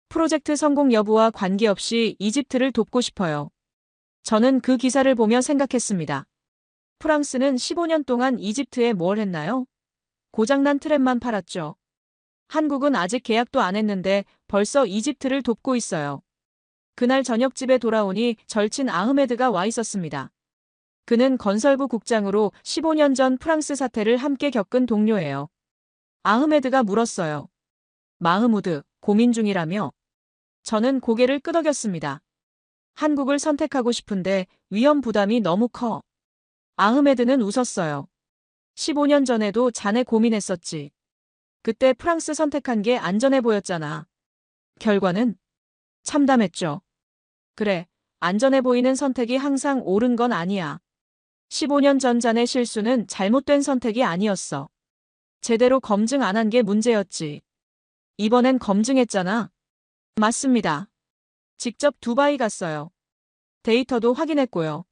프로젝트 성공 여부와 관계없이 이집트를 돕고 싶어요. 저는 그 기사를 보며 생각했습니다. 프랑스는 15년 동안 이집트에 뭘 했나요? 고장난 트램만 팔았죠. 한국은 아직 계약도 안 했는데 벌써 이집트를 돕고 있어요. 그날 저녁 집에 돌아오니 절친 아흐메드가 와 있었습니다. 그는 건설부 국장으로 15년 전 프랑스 사태를 함께 겪은 동료예요. 아흐메드가 물었어요. 마흐무드, 고민 중이라며? 저는 고개를 끄덕였습니다. 한국을 선택하고 싶은데 위험 부담이 너무 커. 아흐메드는 웃었어요. 15년 전에도 자네 고민했었지. 그때 프랑스 선택한 게 안전해 보였잖아. 결과는? 참담했죠. 그래, 안전해 보이는 선택이 항상 옳은 건 아니야. 15년 전 자네 실수는 잘못된 선택이 아니었어. 제대로 검증 안 한 게 문제였지. 이번엔 검증했잖아. 맞습니다. 직접 두바이 갔어요. 데이터도 확인했고요.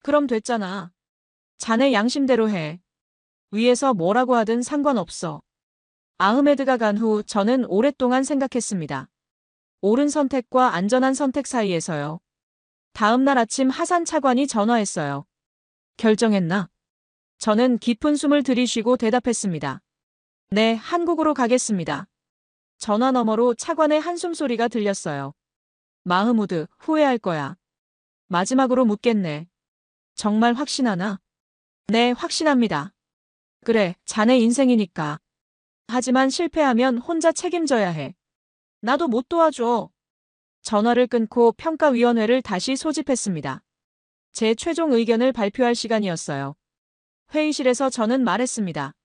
그럼 됐잖아. 자네 양심대로 해. 위에서 뭐라고 하든 상관없어. 아흐메드가 간 후 저는 오랫동안 생각했습니다. 옳은 선택과 안전한 선택 사이에서요. 다음 날 아침 하산 차관이 전화했어요. 결정했나? 저는 깊은 숨을 들이쉬고 대답했습니다. 네, 한국으로 가겠습니다. 전화 너머로 차관의 한숨 소리가 들렸어요. 마흐무드, 후회할 거야. 마지막으로 묻겠네. 정말 확신하나? 네, 확신합니다. 그래, 자네 인생이니까. 하지만 실패하면 혼자 책임져야 해. 나도 못 도와줘. 전화를 끊고 평가위원회를 다시 소집했습니다. 제 최종 의견을 발표할 시간이었어요. 회의실에서 저는 말했습니다.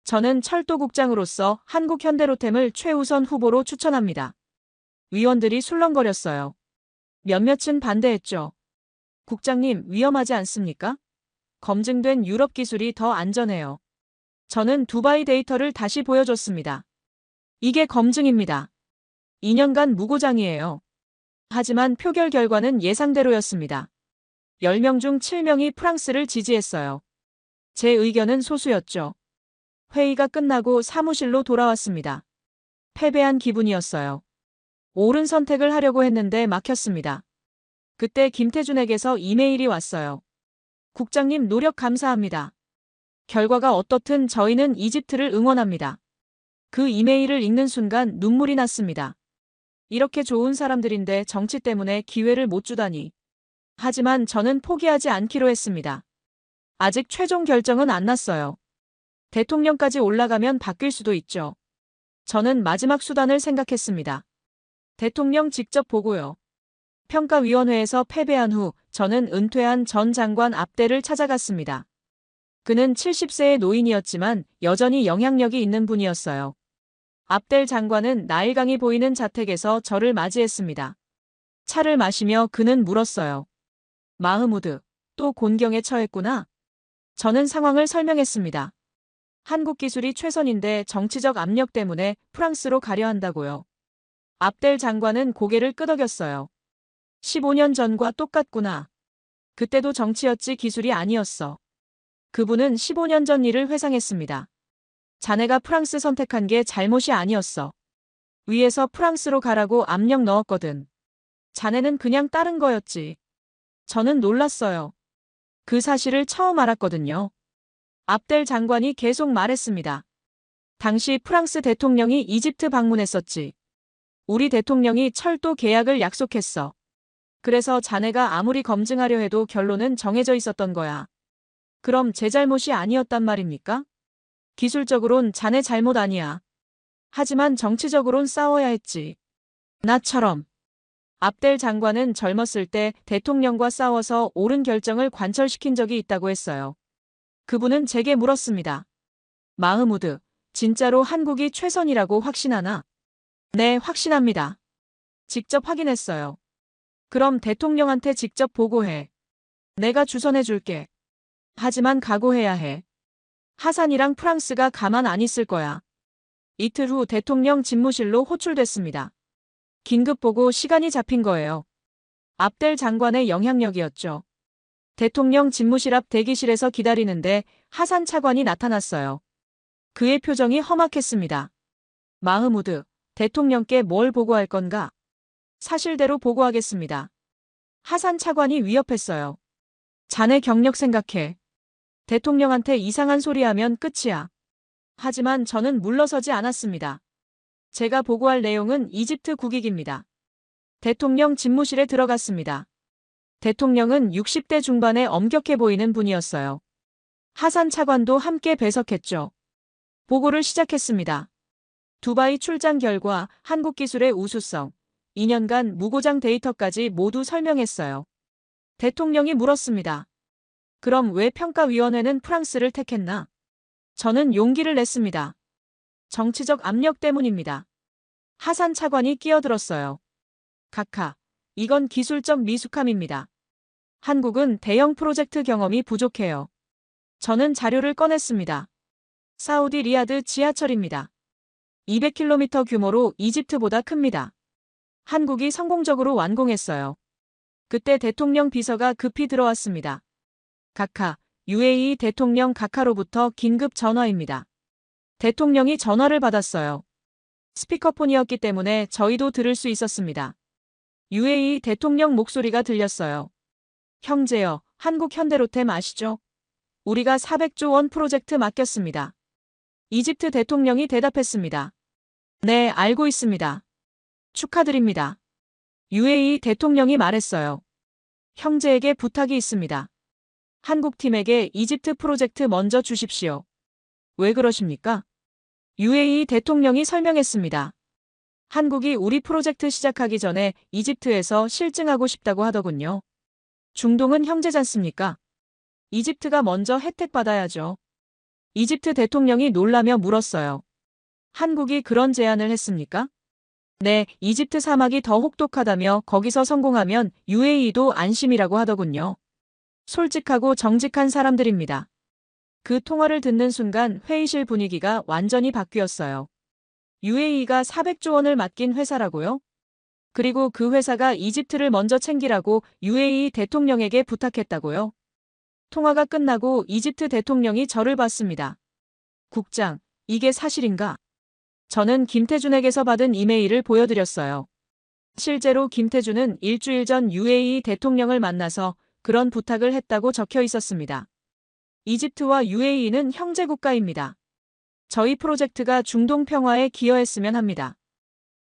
저는 철도국장으로서 한국현대로템을 최우선 후보로 추천합니다. 위원들이 술렁거렸어요. 몇몇은 반대했죠. 국장님, 위험하지 않습니까? 검증된 유럽 기술이 더 안전해요. 저는 두바이 데이터를 다시 보여줬습니다. 이게 검증입니다. 2년간 무고장이에요. 하지만 표결 결과는 예상대로였습니다. 10명 중 7명이 프랑스를 지지했어요. 제 의견은 소수였죠. 회의가 끝나고 사무실로 돌아왔습니다. 패배한 기분이었어요. 옳은 선택을 하려고 했는데 막혔습니다. 그때 김태준에게서 이메일이 왔어요. 국장님 노력 감사합니다. 결과가 어떻든 저희는 이집트를 응원합니다. 그 이메일을 읽는 순간 눈물이 났습니다. 이렇게 좋은 사람들인데 정치 때문에 기회를 못 주다니. 하지만 저는 포기하지 않기로 했습니다. 아직 최종 결정은 안 났어요. 대통령까지 올라가면 바뀔 수도 있죠. 저는 마지막 수단을 생각했습니다. 대통령 직접 보고요. 평가위원회에서 패배한 후 저는 은퇴한 전 장관 압델을 찾아갔습니다. 그는 70세의 노인이었지만 여전히 영향력이 있는 분이었어요. 압델 장관은 나일강이 보이는 자택에서 저를 맞이했습니다. 차를 마시며 그는 물었어요. 마흐무드, 또 곤경에 처했구나. 저는 상황을 설명했습니다. 한국 기술이 최선인데 정치적 압력 때문에 프랑스로 가려 한다고요. 압델 장관은 고개를 끄덕였어요. 15년 전과 똑같구나. 그때도 정치였지 기술이 아니었어. 그분은 15년 전 일을 회상했습니다. 자네가 프랑스 선택한 게 잘못이 아니었어. 위에서 프랑스로 가라고 압력 넣었거든. 자네는 그냥 따른 거였지. 저는 놀랐어요. 그 사실을 처음 알았거든요. 압델 장관이 계속 말했습니다. 당시 프랑스 대통령이 이집트 방문했었지. 우리 대통령이 철도 계약을 약속했어. 그래서 자네가 아무리 검증하려 해도 결론은 정해져 있었던 거야. 그럼 제 잘못이 아니었단 말입니까? 기술적으론 자네 잘못 아니야. 하지만 정치적으론 싸워야 했지. 나처럼. 압델 장관은 젊었을 때 대통령과 싸워서 옳은 결정을 관철시킨 적이 있다고 했어요. 그분은 제게 물었습니다. 마흐무드, 진짜로 한국이 최선이라고 확신하나? 네, 확신합니다. 직접 확인했어요. 그럼 대통령한테 직접 보고해. 내가 주선해 줄게. 하지만 각오해야 해. 하산이랑 프랑스가 가만 안 있을 거야. 이틀 후 대통령 집무실로 호출됐습니다. 긴급 보고 시간이 잡힌 거예요. 압델 장관의 영향력이었죠. 대통령 집무실 앞 대기실에서 기다리는데 하산 차관이 나타났어요. 그의 표정이 험악했습니다. 마흐무드, 대통령께 뭘 보고할 건가? 사실대로 보고하겠습니다. 하산 차관이 위협했어요. 자네 경력 생각해. 대통령한테 이상한 소리 하면 끝이야. 하지만 저는 물러서지 않았습니다. 제가 보고할 내용은 이집트 국익입니다. 대통령 집무실에 들어갔습니다. 대통령은 60대 중반에 엄격해 보이는 분이었어요. 하산 차관도 함께 배석했죠. 보고를 시작했습니다. 두바이 출장 결과, 한국 기술의 우수성, 2년간 무고장 데이터까지 모두 설명했어요. 대통령이 물었습니다. 그럼 왜 평가위원회는 프랑스를 택했나? 저는 용기를 냈습니다. 정치적 압력 때문입니다. 하산 차관이 끼어들었어요. 각하, 이건 기술적 미숙함입니다. 한국은 대형 프로젝트 경험이 부족해요. 저는 자료를 꺼냈습니다. 사우디 리야드 지하철입니다. 200km 규모로 이집트보다 큽니다. 한국이 성공적으로 완공했어요. 그때 대통령 비서가 급히 들어왔습니다. 각하, UAE 대통령 각하로부터 긴급 전화입니다. 대통령이 전화를 받았어요. 스피커폰이었기 때문에 저희도 들을 수 있었습니다. UAE 대통령 목소리가 들렸어요. 형제여, 한국 현대로템 아시죠? 우리가 400조 원 프로젝트 맡겼습니다. 이집트 대통령이 대답했습니다. 네, 알고 있습니다. 축하드립니다. UAE 대통령이 말했어요. 형제에게 부탁이 있습니다. 한국 팀에게 이집트 프로젝트 먼저 주십시오. 왜 그러십니까? UAE 대통령이 설명했습니다. 한국이 우리 프로젝트 시작하기 전에 이집트에서 실증하고 싶다고 하더군요. 중동은 형제잖습니까? 이집트가 먼저 혜택 받아야죠. 이집트 대통령이 놀라며 물었어요. 한국이 그런 제안을 했습니까? 네, 이집트 사막이 더 혹독하다며 거기서 성공하면 UAE도 안심이라고 하더군요. 솔직하고 정직한 사람들입니다. 그 통화를 듣는 순간 회의실 분위기가 완전히 바뀌었어요. UAE가 400조 원을 맡긴 회사라고요? 그리고 그 회사가 이집트를 먼저 챙기라고 UAE 대통령에게 부탁했다고요? 통화가 끝나고 이집트 대통령이 저를 봤습니다. 국장, 이게 사실인가? 저는 김태준에게서 받은 이메일을 보여드렸어요. 실제로 김태준은 일주일 전 UAE 대통령을 만나서 그런 부탁을 했다고 적혀 있었습니다. 이집트와 UAE는 형제 국가입니다. 저희 프로젝트가 중동 평화에 기여했으면 합니다.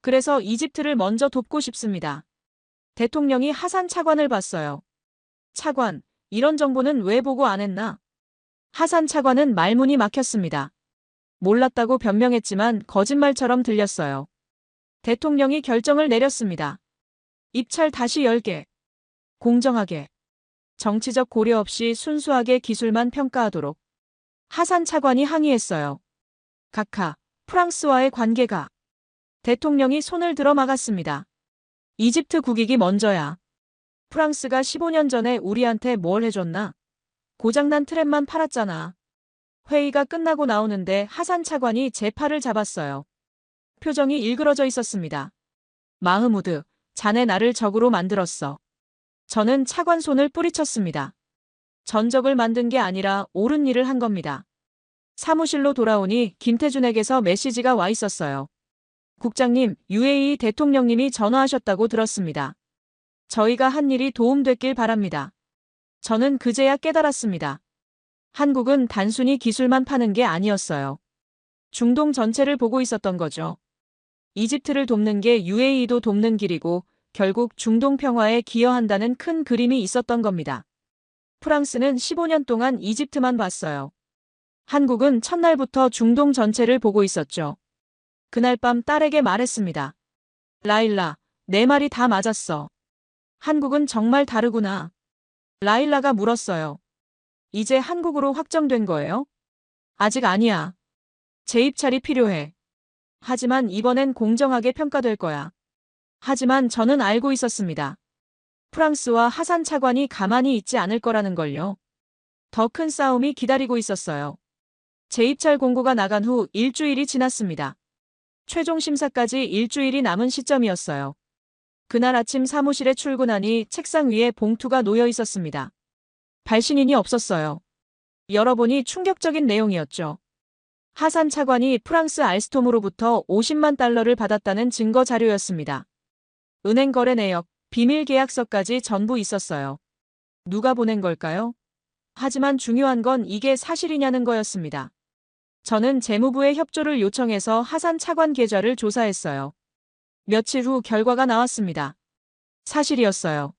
그래서 이집트를 먼저 돕고 싶습니다. 대통령이 하산 차관을 봤어요. 차관, 이런 정보는 왜 보고 안 했나? 하산 차관은 말문이 막혔습니다. 몰랐다고 변명했지만 거짓말처럼 들렸어요. 대통령이 결정을 내렸습니다. 입찰 다시 열게. 공정하게. 정치적 고려 없이 순수하게 기술만 평가하도록. 하산 차관이 항의했어요. 각하, 프랑스와의 관계가. 대통령이 손을 들어 막았습니다. 이집트 국익이 먼저야. 프랑스가 15년 전에 우리한테 뭘 해줬나? 고장난 트램만 팔았잖아. 회의가 끝나고 나오는데 하산 차관이 제 팔을 잡았어요. 표정이 일그러져 있었습니다. 마흐무드, 자네 나를 적으로 만들었어. 저는 차관 손을 뿌리쳤습니다. 전적을 만든 게 아니라 옳은 일을 한 겁니다. 사무실로 돌아오니 김태준에게서 메시지가 와 있었어요. 국장님, UAE 대통령님이 전화하셨다고 들었습니다. 저희가 한 일이 도움됐길 바랍니다. 저는 그제야 깨달았습니다. 한국은 단순히 기술만 파는 게 아니었어요. 중동 전체를 보고 있었던 거죠. 이집트를 돕는 게 UAE도 돕는 길이고 결국 중동 평화에 기여한다는 큰 그림이 있었던 겁니다. 프랑스는 15년 동안 이집트만 봤어요. 한국은 첫날부터 중동 전체를 보고 있었죠. 그날 밤 딸에게 말했습니다. 라일라, 내 말이 다 맞았어. 한국은 정말 다르구나. 라일라가 물었어요. 이제 한국으로 확정된 거예요? 아직 아니야. 재입찰이 필요해. 하지만 이번엔 공정하게 평가될 거야. 하지만 저는 알고 있었습니다. 프랑스와 하산 차관이 가만히 있지 않을 거라는 걸요. 더 큰 싸움이 기다리고 있었어요. 재입찰 공고가 나간 후 일주일이 지났습니다. 최종 심사까지 일주일이 남은 시점이었어요. 그날 아침 사무실에 출근하니 책상 위에 봉투가 놓여 있었습니다. 발신인이 없었어요. 열어보니 충격적인 내용이었죠. 하산 차관이 프랑스 알스톰으로부터 50만 달러를 받았다는 증거 자료였습니다. 은행 거래 내역, 비밀 계약서까지 전부 있었어요. 누가 보낸 걸까요? 하지만 중요한 건 이게 사실이냐는 거였습니다. 저는 재무부에 협조를 요청해서 하산 차관 계좌를 조사했어요. 며칠 후 결과가 나왔습니다. 사실이었어요.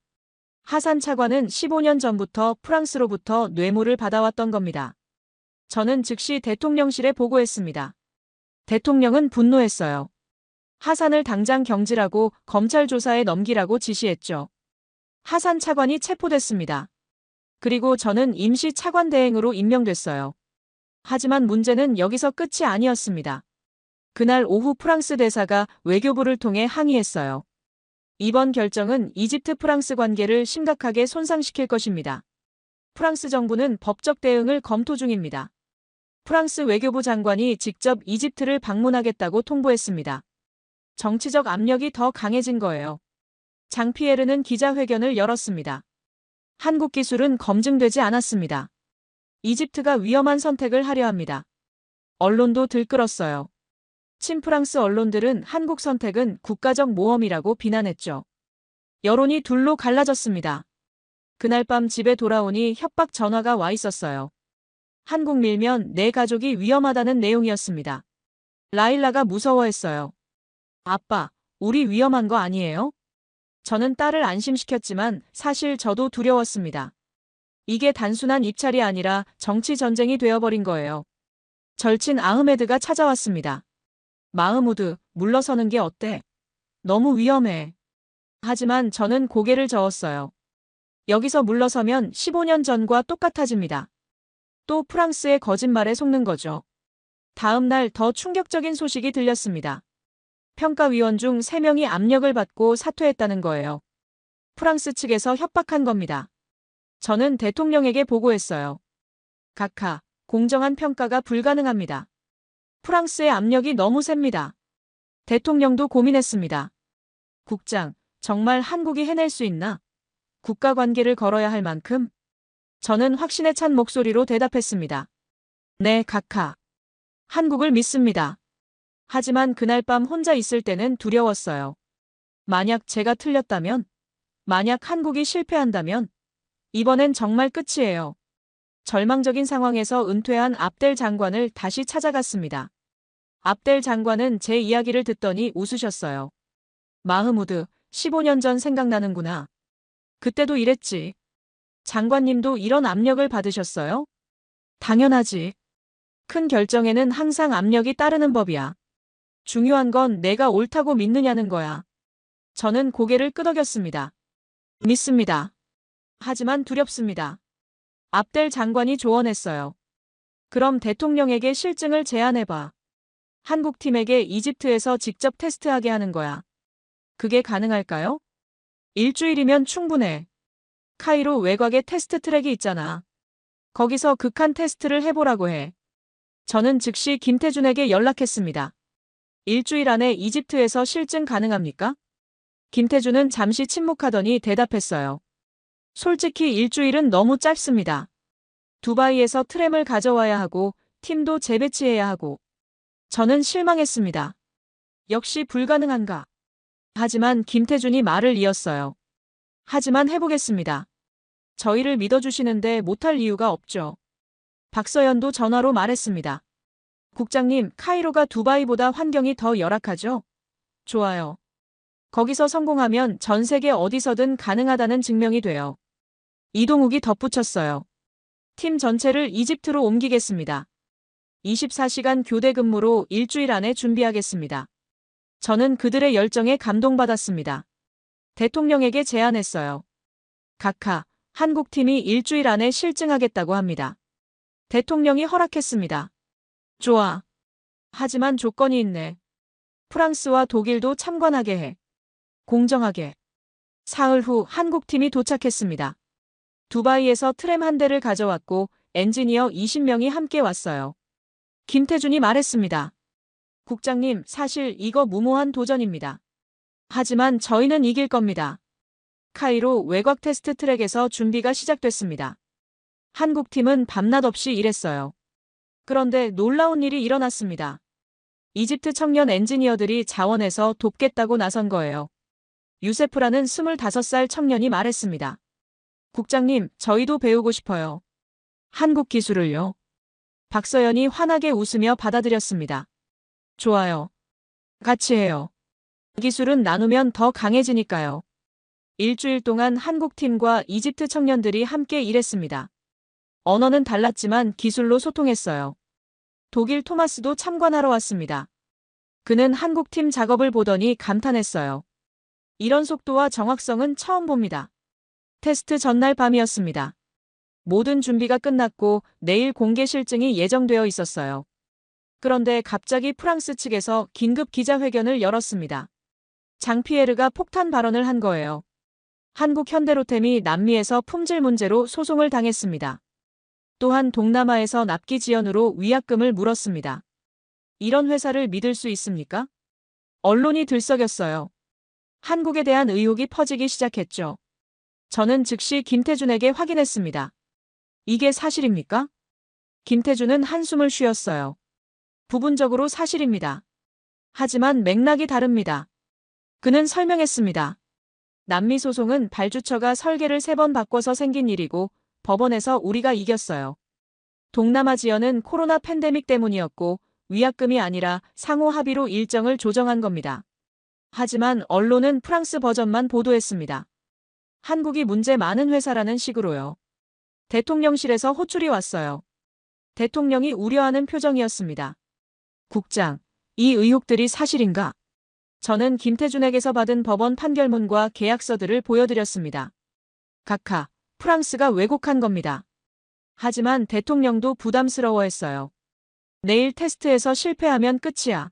하산 차관은 15년 전부터 프랑스로부터 뇌물을 받아왔던 겁니다. 저는 즉시 대통령실에 보고했습니다. 대통령은 분노했어요. 하산을 당장 경질하고 검찰 조사에 넘기라고 지시했죠. 하산 차관이 체포됐습니다. 그리고 저는 임시 차관 대행으로 임명됐어요. 하지만 문제는 여기서 끝이 아니었습니다. 그날 오후 프랑스 대사가 외교부를 통해 항의했어요. 이번 결정은 이집트 프랑스 관계를 심각하게 손상시킬 것입니다. 프랑스 정부는 법적 대응을 검토 중입니다. 프랑스 외교부 장관이 직접 이집트를 방문하겠다고 통보했습니다. 정치적 압력이 더 강해진 거예요. 장 피에르는 기자회견을 열었습니다. 한국 기술은 검증되지 않았습니다. 이집트가 위험한 선택을 하려 합니다. 언론도 들끓었어요. 친프랑스 언론들은 한국 선택은 국가적 모험이라고 비난했죠. 여론이 둘로 갈라졌습니다. 그날 밤 집에 돌아오니 협박 전화가 와 있었어요. 한국 밀면 내 가족이 위험하다는 내용이었습니다. 라일라가 무서워했어요. 아빠, 우리 위험한 거 아니에요? 저는 딸을 안심시켰지만 사실 저도 두려웠습니다. 이게 단순한 입찰이 아니라 정치 전쟁이 되어버린 거예요. 절친 아흐메드가 찾아왔습니다. 마흐무드, 물러서는 게 어때? 너무 위험해. 하지만 저는 고개를 저었어요. 여기서 물러서면 15년 전과 똑같아집니다. 또 프랑스의 거짓말에 속는 거죠. 다음 날 더 충격적인 소식이 들렸습니다. 평가위원 중 3명이 압력을 받고 사퇴했다는 거예요. 프랑스 측에서 협박한 겁니다. 저는 대통령에게 보고했어요. 각하, 공정한 평가가 불가능합니다. 프랑스의 압력이 너무 셉니다. 대통령도 고민했습니다. 국장, 정말 한국이 해낼 수 있나? 국가 관계를 걸어야 할 만큼? 저는 확신에 찬 목소리로 대답했습니다. 네, 각하. 한국을 믿습니다. 하지만 그날 밤 혼자 있을 때는 두려웠어요. 만약 제가 틀렸다면? 만약 한국이 실패한다면? 이번엔 정말 끝이에요. 절망적인 상황에서 은퇴한 압델 장관을 다시 찾아갔습니다. 압델 장관은 제 이야기를 듣더니 웃으셨어요. 마흐무드, 15년 전 생각나는구나. 그때도 이랬지. 장관님도 이런 압력을 받으셨어요? 당연하지. 큰 결정에는 항상 압력이 따르는 법이야. 중요한 건 내가 옳다고 믿느냐는 거야. 저는 고개를 끄덕였습니다. 믿습니다. 하지만 두렵습니다. 압델 장관이 조언했어요. 그럼 대통령에게 실증을 제안해봐. 한국 팀에게 이집트에서 직접 테스트하게 하는 거야. 그게 가능할까요? 일주일이면 충분해. 카이로 외곽에 테스트 트랙이 있잖아. 거기서 극한 테스트를 해보라고 해. 저는 즉시 김태준에게 연락했습니다. 일주일 안에 이집트에서 실증 가능합니까? 김태준은 잠시 침묵하더니 대답했어요. 솔직히 일주일은 너무 짧습니다. 두바이에서 트램을 가져와야 하고 팀도 재배치해야 하고. 저는 실망했습니다. 역시 불가능한가? 하지만 김태준이 말을 이었어요. 하지만 해보겠습니다. 저희를 믿어주시는데 못할 이유가 없죠. 박서연도 전화로 말했습니다. 국장님, 카이로가 두바이보다 환경이 더 열악하죠? 좋아요. 거기서 성공하면 전 세계 어디서든 가능하다는 증명이 돼요. 이동욱이 덧붙였어요. 팀 전체를 이집트로 옮기겠습니다. 24시간 교대 근무로 일주일 안에 준비하겠습니다. 저는 그들의 열정에 감동받았습니다. 대통령에게 제안했어요. 각하, 한국팀이 일주일 안에 실증하겠다고 합니다. 대통령이 허락했습니다. 좋아. 하지만 조건이 있네. 프랑스와 독일도 참관하게 해. 공정하게. 사흘 후 한국팀이 도착했습니다. 두바이에서 트램 한 대를 가져왔고 엔지니어 20명이 함께 왔어요. 김태준이 말했습니다. 국장님, 사실 이거 무모한 도전입니다. 하지만 저희는 이길 겁니다. 카이로 외곽 테스트 트랙에서 준비가 시작됐습니다. 한국팀은 밤낮 없이 일했어요. 그런데 놀라운 일이 일어났습니다. 이집트 청년 엔지니어들이 자원해서 돕겠다고 나선 거예요. 유세프라는 25살 청년이 말했습니다. 국장님, 저희도 배우고 싶어요. 한국 기술을요. 박서연이 환하게 웃으며 받아들였습니다. 좋아요. 같이 해요. 기술은 나누면 더 강해지니까요. 일주일 동안 한국팀과 이집트 청년들이 함께 일했습니다. 언어는 달랐지만 기술로 소통했어요. 독일 토마스도 참관하러 왔습니다. 그는 한국팀 작업을 보더니 감탄했어요. 이런 속도와 정확성은 처음 봅니다. 테스트 전날 밤이었습니다. 모든 준비가 끝났고 내일 공개 실증이 예정되어 있었어요. 그런데 갑자기 프랑스 측에서 긴급 기자회견을 열었습니다. 장피에르가 폭탄 발언을 한 거예요. 한국 현대로템이 남미에서 품질 문제로 소송을 당했습니다. 또한 동남아에서 납기 지연으로 위약금을 물었습니다. 이런 회사를 믿을 수 있습니까? 언론이 들썩였어요. 한국에 대한 의혹이 퍼지기 시작했죠. 저는 즉시 김태준에게 확인했습니다. 이게 사실입니까? 김태준은 한숨을 쉬었어요. 부분적으로 사실입니다. 하지만 맥락이 다릅니다. 그는 설명했습니다. 남미 소송은 발주처가 설계를 3번 바꿔서 생긴 일이고 법원에서 우리가 이겼어요. 동남아 지연은 코로나 팬데믹 때문이었고 위약금이 아니라 상호 합의로 일정을 조정한 겁니다. 하지만 언론은 프랑스 버전만 보도했습니다. 한국이 문제 많은 회사라는 식으로요. 대통령실에서 호출이 왔어요. 대통령이 우려하는 표정이었습니다. 국장, 이 의혹들이 사실인가? 저는 김태준에게서 받은 법원 판결문과 계약서들을 보여드렸습니다. 각하, 프랑스가 왜곡한 겁니다. 하지만 대통령도 부담스러워했어요. 내일 테스트에서 실패하면 끝이야.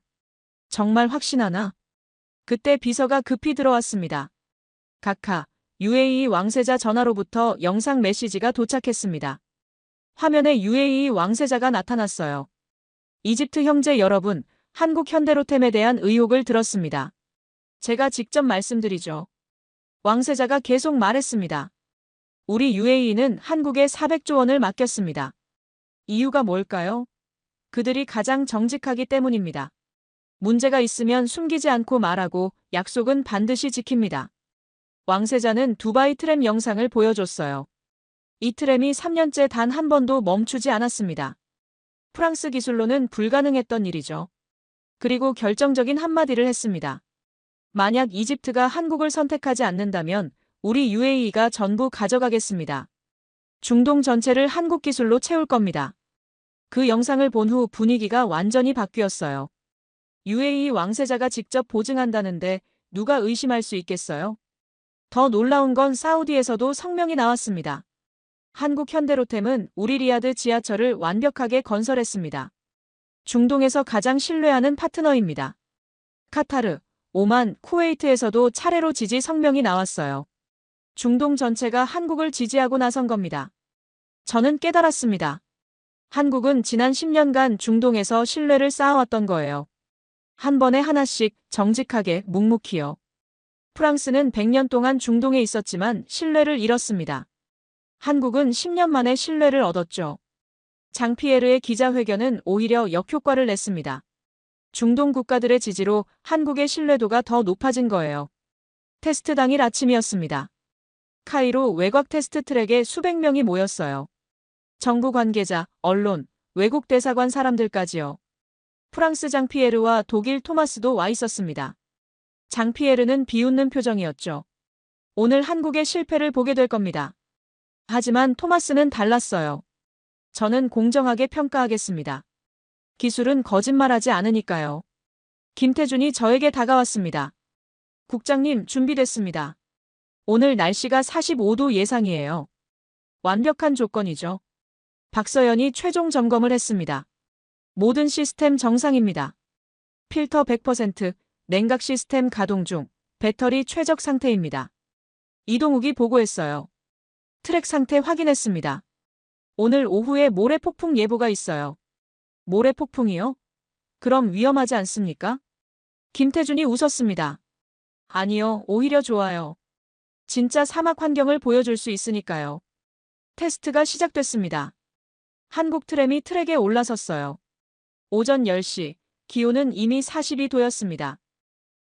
정말 확신하나? 그때 비서가 급히 들어왔습니다. 각하, UAE 왕세자 전화로부터 영상 메시지가 도착했습니다. 화면에 UAE 왕세자가 나타났어요. 이집트 형제 여러분, 한국 현대로템에 대한 의혹을 들었습니다. 제가 직접 말씀드리죠. 왕세자가 계속 말했습니다. 우리 UAE는 한국에 400조 원을 맡겼습니다. 이유가 뭘까요? 그들이 가장 정직하기 때문입니다. 문제가 있으면 숨기지 않고 말하고 약속은 반드시 지킵니다. 왕세자는 두바이 트램 영상을 보여줬어요. 이 트램이 3년째 단 한 번도 멈추지 않았습니다. 프랑스 기술로는 불가능했던 일이죠. 그리고 결정적인 한마디를 했습니다. 만약 이집트가 한국을 선택하지 않는다면 우리 UAE가 전부 가져가겠습니다. 중동 전체를 한국 기술로 채울 겁니다. 그 영상을 본 후 분위기가 완전히 바뀌었어요. UAE 왕세자가 직접 보증한다는데 누가 의심할 수 있겠어요? 더 놀라운 건 사우디에서도 성명이 나왔습니다. 한국 현대로템은 우리 리야드 지하철을 완벽하게 건설했습니다. 중동에서 가장 신뢰하는 파트너입니다. 카타르, 오만, 쿠웨이트에서도 차례로 지지 성명이 나왔어요. 중동 전체가 한국을 지지하고 나선 겁니다. 저는 깨달았습니다. 한국은 지난 10년간 중동에서 신뢰를 쌓아왔던 거예요. 한 번에 하나씩 정직하게 묵묵히요. 프랑스는 100년 동안 중동에 있었지만 신뢰를 잃었습니다. 한국은 10년 만에 신뢰를 얻었죠. 장피에르의 기자회견은 오히려 역효과를 냈습니다. 중동 국가들의 지지로 한국의 신뢰도가 더 높아진 거예요. 테스트 당일 아침이었습니다. 카이로 외곽 테스트 트랙에 수백 명이 모였어요. 정부 관계자, 언론, 외국 대사관 사람들까지요. 프랑스 장피에르와 독일 토마스도 와 있었습니다. 장피에르는 비웃는 표정이었죠. 오늘 한국의 실패를 보게 될 겁니다. 하지만 토마스는 달랐어요. 저는 공정하게 평가하겠습니다. 기술은 거짓말하지 않으니까요. 김태준이 저에게 다가왔습니다. 국장님, 준비됐습니다. 오늘 날씨가 45도 예상이에요. 완벽한 조건이죠. 박서연이 최종 점검을 했습니다. 모든 시스템 정상입니다. 필터 100%, 냉각 시스템 가동 중, 배터리 최적 상태입니다. 이동욱이 보고했어요. 트랙 상태 확인했습니다. 오늘 오후에 모래 폭풍 예보가 있어요. 모래 폭풍이요? 그럼 위험하지 않습니까? 김태준이 웃었습니다. 아니요, 오히려 좋아요. 진짜 사막 환경을 보여줄 수 있으니까요. 테스트가 시작됐습니다. 한국 트램이 트랙에 올라섰어요. 오전 10시, 기온은 이미 42도였습니다.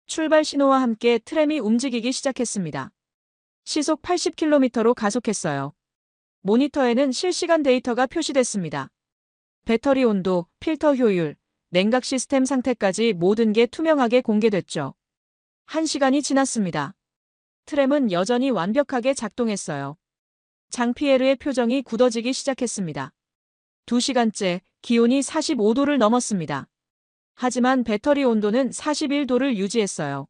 출발 신호와 함께 트램이 움직이기 시작했습니다. 시속 80km로 가속했어요. 모니터에는 실시간 데이터가 표시됐습니다. 배터리 온도, 필터 효율, 냉각 시스템 상태까지 모든 게 투명하게 공개됐죠. 1시간이 지났습니다. 트램은 여전히 완벽하게 작동했어요. 장피에르의 표정이 굳어지기 시작했습니다. 2시간째 기온이 45도를 넘었습니다. 하지만 배터리 온도는 41도를 유지했어요.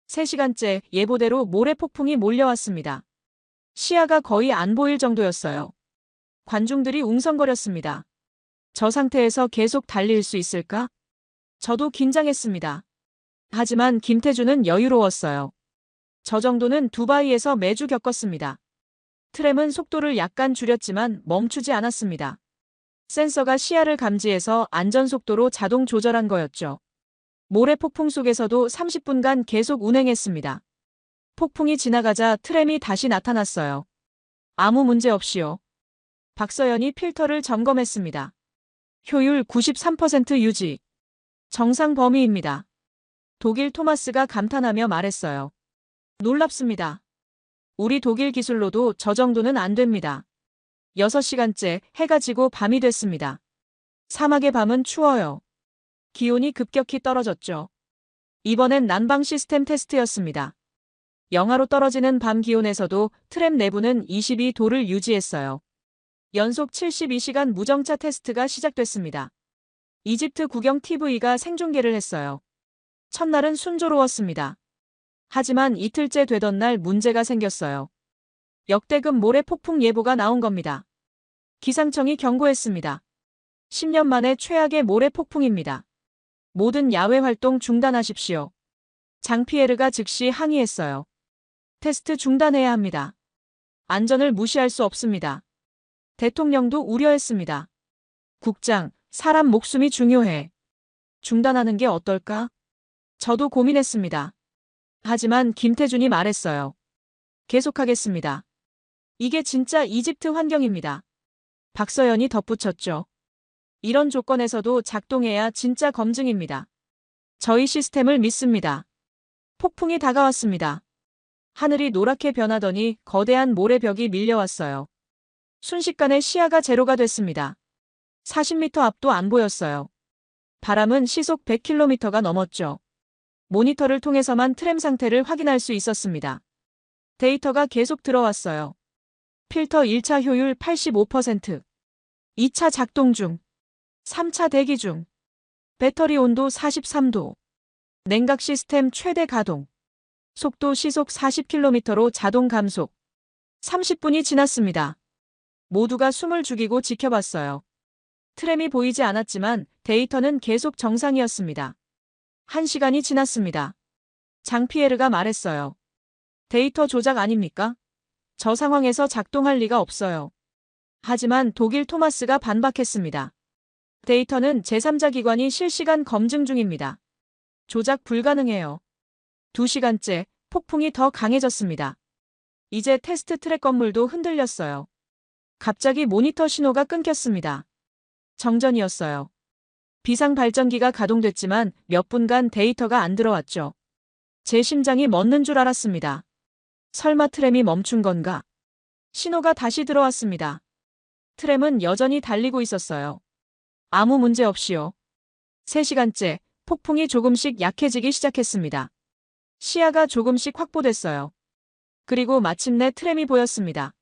3시간째 예보대로 모래 폭풍이 몰려왔습니다. 시야가 거의 안 보일 정도였어요. 관중들이 웅성거렸습니다. 저 상태에서 계속 달릴 수 있을까? 저도 긴장했습니다. 하지만 김태준은 여유로웠어요. 저 정도는 두바이에서 매주 겪었습니다. 트램은 속도를 약간 줄였지만 멈추지 않았습니다. 센서가 시야를 감지해서 안전속도로 자동 조절한 거였죠. 모래 폭풍 속에서도 30분간 계속 운행했습니다. 폭풍이 지나가자 트램이 다시 나타났어요. 아무 문제 없이요. 박서연이 필터를 점검했습니다. 효율 93% 유지. 정상 범위입니다. 독일 토마스가 감탄하며 말했어요. 놀랍습니다. 우리 독일 기술로도 저 정도는 안 됩니다. 6시간째 해가 지고 밤이 됐습니다. 사막의 밤은 추워요. 기온이 급격히 떨어졌죠. 이번엔 난방 시스템 테스트였습니다. 영하로 떨어지는 밤 기온에서도 트램 내부는 22도를 유지했어요. 연속 72시간 무정차 테스트가 시작됐습니다. 이집트 국영 TV가 생중계를 했어요. 첫날은 순조로웠습니다. 하지만 이틀째 되던 날 문제가 생겼어요. 역대급 모래 폭풍 예보가 나온 겁니다. 기상청이 경고했습니다. 10년 만에 최악의 모래 폭풍입니다. 모든 야외 활동 중단하십시오. 장피에르가 즉시 항의했어요. 테스트 중단해야 합니다. 안전을 무시할 수 없습니다. 대통령도 우려했습니다. 국장, 사람 목숨이 중요해. 중단하는 게 어떨까? 저도 고민했습니다. 하지만 김태준이 말했어요. 계속하겠습니다. 이게 진짜 이집트 환경입니다. 박서연이 덧붙였죠. 이런 조건에서도 작동해야 진짜 검증입니다. 저희 시스템을 믿습니다. 폭풍이 다가왔습니다. 하늘이 노랗게 변하더니 거대한 모래벽이 밀려왔어요. 순식간에 시야가 제로가 됐습니다. 40m 앞도 안 보였어요. 바람은 시속 100km가 넘었죠. 모니터를 통해서만 트램 상태를 확인할 수 있었습니다. 데이터가 계속 들어왔어요. 필터 1차 효율 85%, 2차 작동 중, 3차 대기 중, 배터리 온도 43도, 냉각 시스템 최대 가동, 속도 시속 40km로 자동 감속. 30분이 지났습니다. 모두가 숨을 죽이고 지켜봤어요. 트램이 보이지 않았지만 데이터는 계속 정상이었습니다. 1시간이 지났습니다. 장피에르가 말했어요. 데이터 조작 아닙니까? 저 상황에서 작동할 리가 없어요. 하지만 독일 토마스가 반박했습니다. 데이터는 제3자 기관이 실시간 검증 중입니다. 조작 불가능해요. 2시간째 폭풍이 더 강해졌습니다. 이제 테스트 트랙 건물도 흔들렸어요. 갑자기 모니터 신호가 끊겼습니다. 정전이었어요. 비상 발전기가 가동됐지만 몇 분간 데이터가 안 들어왔죠. 제 심장이 멎는 줄 알았습니다. 설마 트램이 멈춘 건가? 신호가 다시 들어왔습니다. 트램은 여전히 달리고 있었어요. 아무 문제 없이요. 3시간째 폭풍이 조금씩 약해지기 시작했습니다. 시야가 조금씩 확보됐어요. 그리고 마침내 트램이 보였습니다.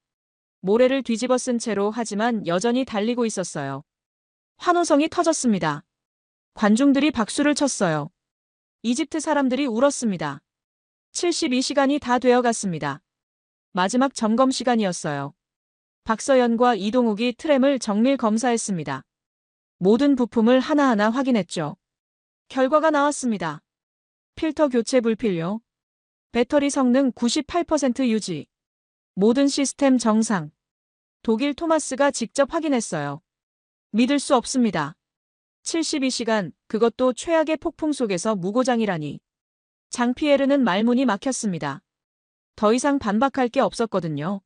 모래를 뒤집어 쓴 채로 하지만 여전히 달리고 있었어요. 환호성이 터졌습니다. 관중들이 박수를 쳤어요. 이집트 사람들이 울었습니다. 72시간이 다 되어갔습니다. 마지막 점검 시간이었어요. 박서연과 이동욱이 트램을 정밀 검사했습니다. 모든 부품을 하나하나 확인했죠. 결과가 나왔습니다. 필터 교체 불필요. 배터리 성능 98% 유지. 모든 시스템 정상. 독일 토마스가 직접 확인했어요. 믿을 수 없습니다. 72시간, 그것도 최악의 폭풍 속에서 무고장이라니. 장피에르는 말문이 막혔습니다. 더 이상 반박할 게 없었거든요.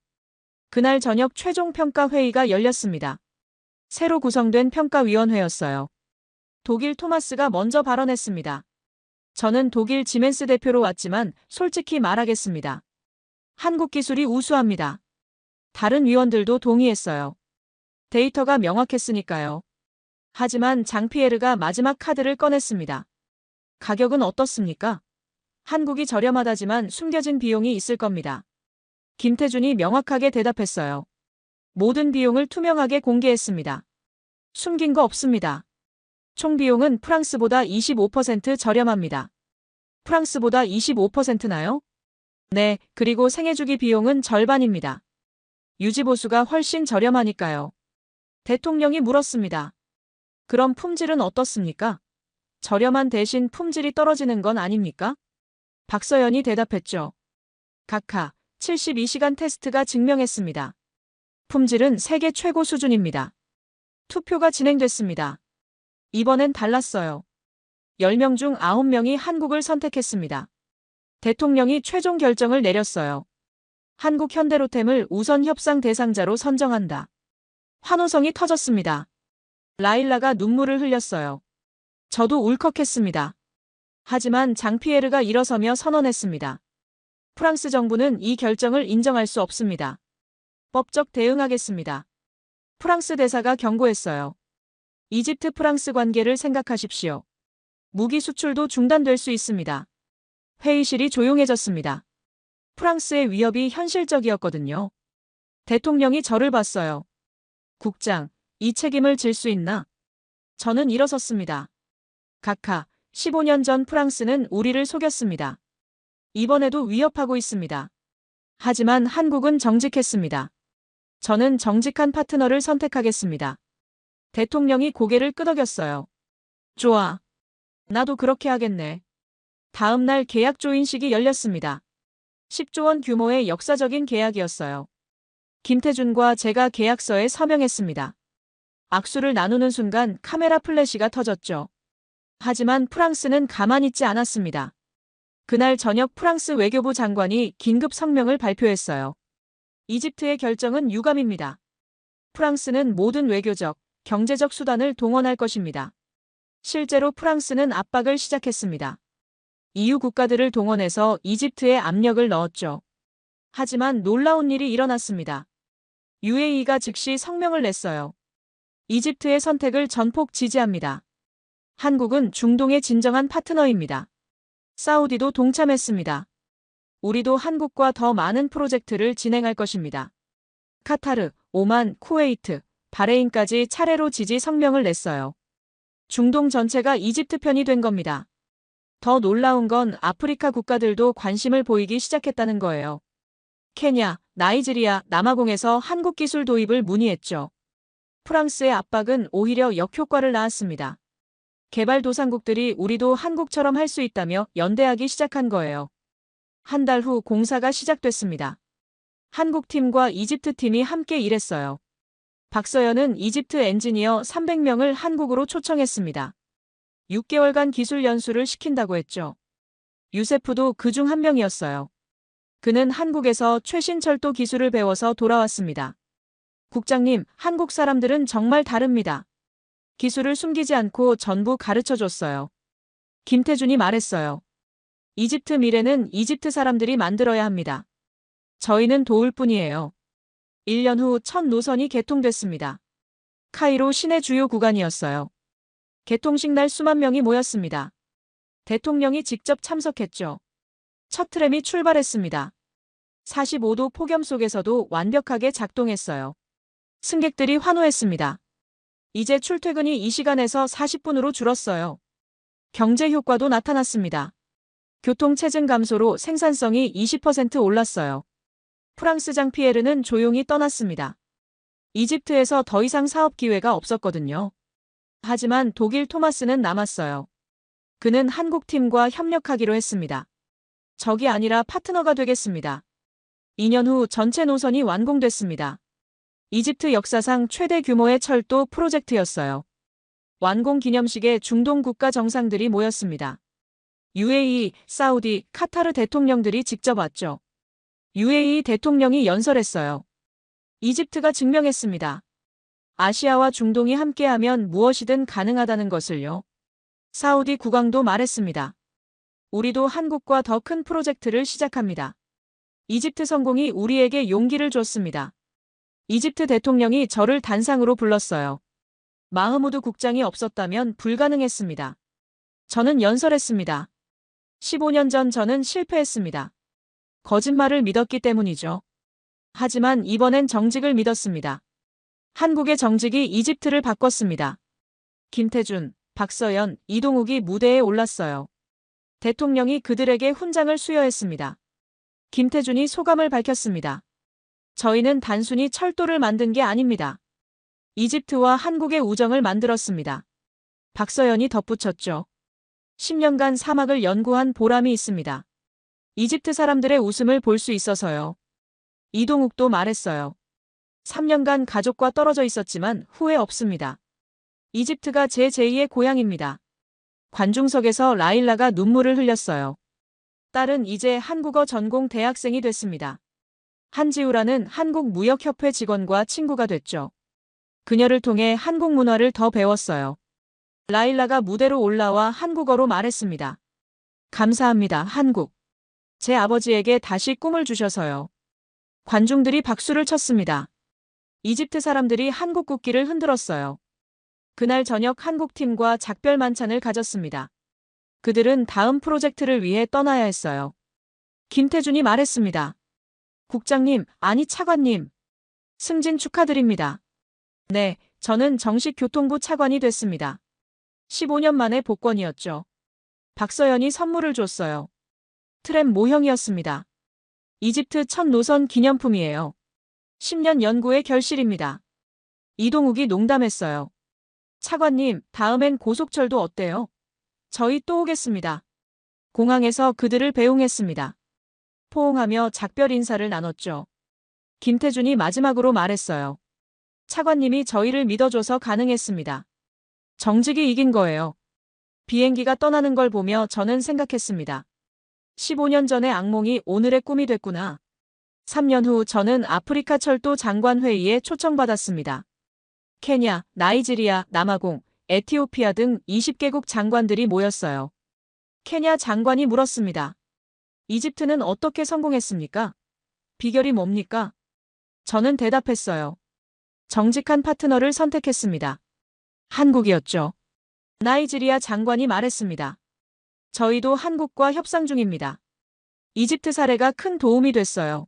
그날 저녁 최종 평가 회의가 열렸습니다. 새로 구성된 평가위원회였어요. 독일 토마스가 먼저 발언했습니다. 저는 독일 지멘스 대표로 왔지만 솔직히 말하겠습니다. 한국 기술이 우수합니다. 다른 위원들도 동의했어요. 데이터가 명확했으니까요. 하지만 장피에르가 마지막 카드를 꺼냈습니다. 가격은 어떻습니까? 한국이 저렴하다지만 숨겨진 비용이 있을 겁니다. 김태준이 명확하게 대답했어요. 모든 비용을 투명하게 공개했습니다. 숨긴 거 없습니다. 총 비용은 프랑스보다 25% 저렴합니다. 프랑스보다 25%나요? 네, 그리고 생애주기 비용은 절반입니다. 유지보수가 훨씬 저렴하니까요. 대통령이 물었습니다. 그럼 품질은 어떻습니까? 저렴한 대신 품질이 떨어지는 건 아닙니까? 박서연이 대답했죠. 각하, 72시간 테스트가 증명했습니다. 품질은 세계 최고 수준입니다. 투표가 진행됐습니다. 이번엔 달랐어요. 10명 중 9명이 한국을 선택했습니다. 대통령이 최종 결정을 내렸어요. 한국 현대로템을 우선 협상 대상자로 선정한다. 환호성이 터졌습니다. 라일라가 눈물을 흘렸어요. 저도 울컥했습니다. 하지만 장피에르가 일어서며 선언했습니다. 프랑스 정부는 이 결정을 인정할 수 없습니다. 법적 대응하겠습니다. 프랑스 대사가 경고했어요. 이집트 프랑스 관계를 생각하십시오. 무기 수출도 중단될 수 있습니다. 회의실이 조용해졌습니다. 프랑스의 위협이 현실적이었거든요. 대통령이 저를 봤어요. 국장, 이 책임을 질 수 있나? 저는 일어섰습니다. 각하, 15년 전 프랑스는 우리를 속였습니다. 이번에도 위협하고 있습니다. 하지만 한국은 정직했습니다. 저는 정직한 파트너를 선택하겠습니다. 대통령이 고개를 끄덕였어요. 좋아. 나도 그렇게 하겠네. 다음 날 계약 조인식이 열렸습니다. 10조 원 규모의 역사적인 계약이었어요. 김태준과 제가 계약서에 서명했습니다. 악수를 나누는 순간 카메라 플래시가 터졌죠. 하지만 프랑스는 가만히 있지 않았습니다. 그날 저녁 프랑스 외교부 장관이 긴급 성명을 발표했어요. 이집트의 결정은 유감입니다. 프랑스는 모든 외교적, 경제적 수단을 동원할 것입니다. 실제로 프랑스는 압박을 시작했습니다. EU 국가들을 동원해서 이집트에 압력을 넣었죠. 하지만 놀라운 일이 일어났습니다. UAE가 즉시 성명을 냈어요. 이집트의 선택을 전폭 지지합니다. 한국은 중동의 진정한 파트너입니다. 사우디도 동참했습니다. 우리도 한국과 더 많은 프로젝트를 진행할 것입니다. 카타르, 오만, 쿠웨이트, 바레인까지 차례로 지지 성명을 냈어요. 중동 전체가 이집트 편이 된 겁니다. 더 놀라운 건 아프리카 국가들도 관심을 보이기 시작했다는 거예요. 케냐, 나이지리아, 남아공에서 한국 기술 도입을 문의했죠. 프랑스의 압박은 오히려 역효과를 낳았습니다. 개발도상국들이 우리도 한국처럼 할 수 있다며 연대하기 시작한 거예요. 한 달 후 공사가 시작됐습니다. 한국 팀과 이집트 팀이 함께 일했어요. 박서연은 이집트 엔지니어 300명을 한국으로 초청했습니다. 6개월간 기술 연수를 시킨다고 했죠. 유세프도 그중 한 명이었어요. 그는 한국에서 최신 철도 기술을 배워서 돌아왔습니다. 국장님, 한국 사람들은 정말 다릅니다. 기술을 숨기지 않고 전부 가르쳐줬어요. 김태준이 말했어요. 이집트 미래는 이집트 사람들이 만들어야 합니다. 저희는 도울 뿐이에요. 1년 후 첫 노선이 개통됐습니다. 카이로 시내 주요 구간이었어요. 개통식 날 수만 명이 모였습니다. 대통령이 직접 참석했죠. 첫 트램이 출발했습니다. 45도 폭염 속에서도 완벽하게 작동했어요. 승객들이 환호했습니다. 이제 출퇴근이 이 시간에서 40분으로 줄었어요. 경제 효과도 나타났습니다. 교통 체증 감소로 생산성이 20% 올랐어요. 프랑스장 피에르는 조용히 떠났습니다. 이집트에서 더 이상 사업 기회가 없었거든요. 하지만 독일 토마스는 남았어요. 그는 한국 팀과 협력하기로 했습니다. 적이 아니라 파트너가 되겠습니다. 2년 후 전체 노선이 완공됐습니다. 이집트 역사상 최대 규모의 철도 프로젝트였어요. 완공 기념식에 중동 국가 정상들이 모였습니다. UAE, 사우디, 카타르 대통령들이 직접 왔죠. UAE 대통령이 연설했어요. 이집트가 증명했습니다. 아시아와 중동이 함께하면 무엇이든 가능하다는 것을요. 사우디 국왕도 말했습니다. 우리도 한국과 더 큰 프로젝트를 시작합니다. 이집트 성공이 우리에게 용기를 줬습니다. 이집트 대통령이 저를 단상으로 불렀어요. 마흐무드 국장이 없었다면 불가능했습니다. 저는 연설했습니다. 15년 전 저는 실패했습니다. 거짓말을 믿었기 때문이죠. 하지만 이번엔 정직을 믿었습니다. 한국의 정직이 이집트를 바꿨습니다. 김태준, 박서연, 이동욱이 무대에 올랐어요. 대통령이 그들에게 훈장을 수여했습니다. 김태준이 소감을 밝혔습니다. 저희는 단순히 철도를 만든 게 아닙니다. 이집트와 한국의 우정을 만들었습니다. 박서연이 덧붙였죠. 10년간 사막을 연구한 보람이 있습니다. 이집트 사람들의 웃음을 볼 수 있어서요. 이동욱도 말했어요. 3년간 가족과 떨어져 있었지만 후회 없습니다. 이집트가 제 제2의 고향입니다. 관중석에서 라일라가 눈물을 흘렸어요. 딸은 이제 한국어 전공 대학생이 됐습니다. 한지우라는 한국무역협회 직원과 친구가 됐죠. 그녀를 통해 한국 문화를 더 배웠어요. 라일라가 무대로 올라와 한국어로 말했습니다. 감사합니다, 한국. 제 아버지에게 다시 꿈을 주셔서요. 관중들이 박수를 쳤습니다. 이집트 사람들이 한국 국기를 흔들었어요. 그날 저녁 한국팀과 작별 만찬을 가졌습니다. 그들은 다음 프로젝트를 위해 떠나야 했어요. 김태준이 말했습니다. 국장님, 아니 차관님. 승진 축하드립니다. 네, 저는 정식 교통부 차관이 됐습니다. 15년 만에 복권이었죠. 박서연이 선물을 줬어요. 트램 모형이었습니다. 이집트 첫 노선 기념품이에요. 10년 연구의 결실입니다. 이동욱이 농담했어요. 차관님, 다음엔 고속철도 어때요? 저희 또 오겠습니다. 공항에서 그들을 배웅했습니다. 포옹하며 작별 인사를 나눴죠. 김태준이 마지막으로 말했어요. 차관님이 저희를 믿어줘서 가능했습니다. 정직이 이긴 거예요. 비행기가 떠나는 걸 보며 저는 생각했습니다. 15년 전의 악몽이 오늘의 꿈이 됐구나. 3년 후 저는 아프리카 철도 장관 회의에 초청받았습니다. 케냐, 나이지리아, 남아공, 에티오피아 등 20개국 장관들이 모였어요. 케냐 장관이 물었습니다. 이집트는 어떻게 성공했습니까? 비결이 뭡니까? 저는 대답했어요. 정직한 파트너를 선택했습니다. 한국이었죠. 나이지리아 장관이 말했습니다. 저희도 한국과 협상 중입니다. 이집트 사례가 큰 도움이 됐어요.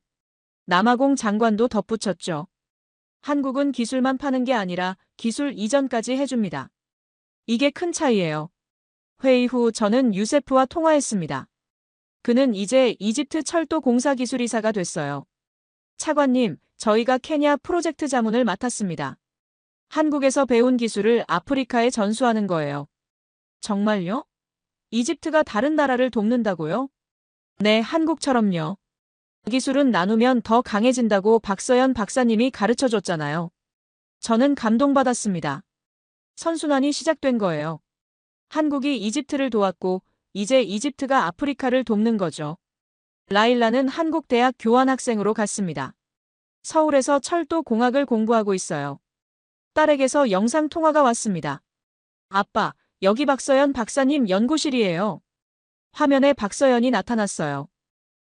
남아공 장관도 덧붙였죠. 한국은 기술만 파는 게 아니라 기술 이전까지 해줍니다. 이게 큰 차이예요. 회의 후 저는 유세프와 통화했습니다. 그는 이제 이집트 철도 공사 기술이사가 됐어요. 차관님, 저희가 케냐 프로젝트 자문을 맡았습니다. 한국에서 배운 기술을 아프리카에 전수하는 거예요. 정말요? 이집트가 다른 나라를 돕는다고요? 네, 한국처럼요. 기술은 나누면 더 강해진다고 박서연 박사님이 가르쳐줬잖아요. 저는 감동받았습니다. 선순환이 시작된 거예요. 한국이 이집트를 도왔고 이제 이집트가 아프리카를 돕는 거죠. 라일라는 한국 대학 교환학생으로 갔습니다. 서울에서 철도 공학을 공부하고 있어요. 딸에게서 영상 통화가 왔습니다. 아빠, 여기 박서연 박사님 연구실이에요. 화면에 박서연이 나타났어요.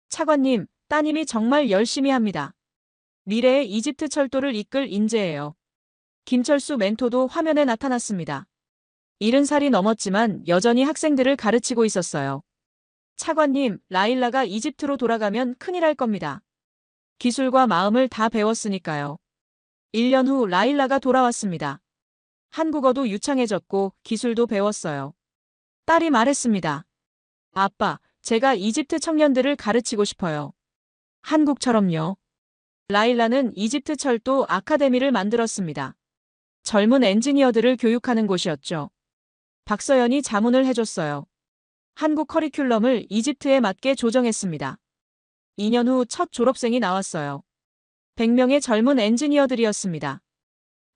차관님, 따님이 정말 열심히 합니다. 미래의 이집트 철도를 이끌 인재예요. 김철수 멘토도 화면에 나타났습니다. 70살이 넘었지만 여전히 학생들을 가르치고 있었어요. 차관님, 라일라가 이집트로 돌아가면 큰일 날 겁니다. 기술과 마음을 다 배웠으니까요. 1년 후 라일라가 돌아왔습니다. 한국어도 유창해졌고 기술도 배웠어요. 딸이 말했습니다. 아빠, 제가 이집트 청년들을 가르치고 싶어요. 한국처럼요. 라일라는 이집트 철도 아카데미를 만들었습니다. 젊은 엔지니어들을 교육하는 곳이었죠. 박서연이 자문을 해줬어요. 한국 커리큘럼을 이집트에 맞게 조정했습니다. 2년 후 첫 졸업생이 나왔어요. 100명의 젊은 엔지니어들이었습니다.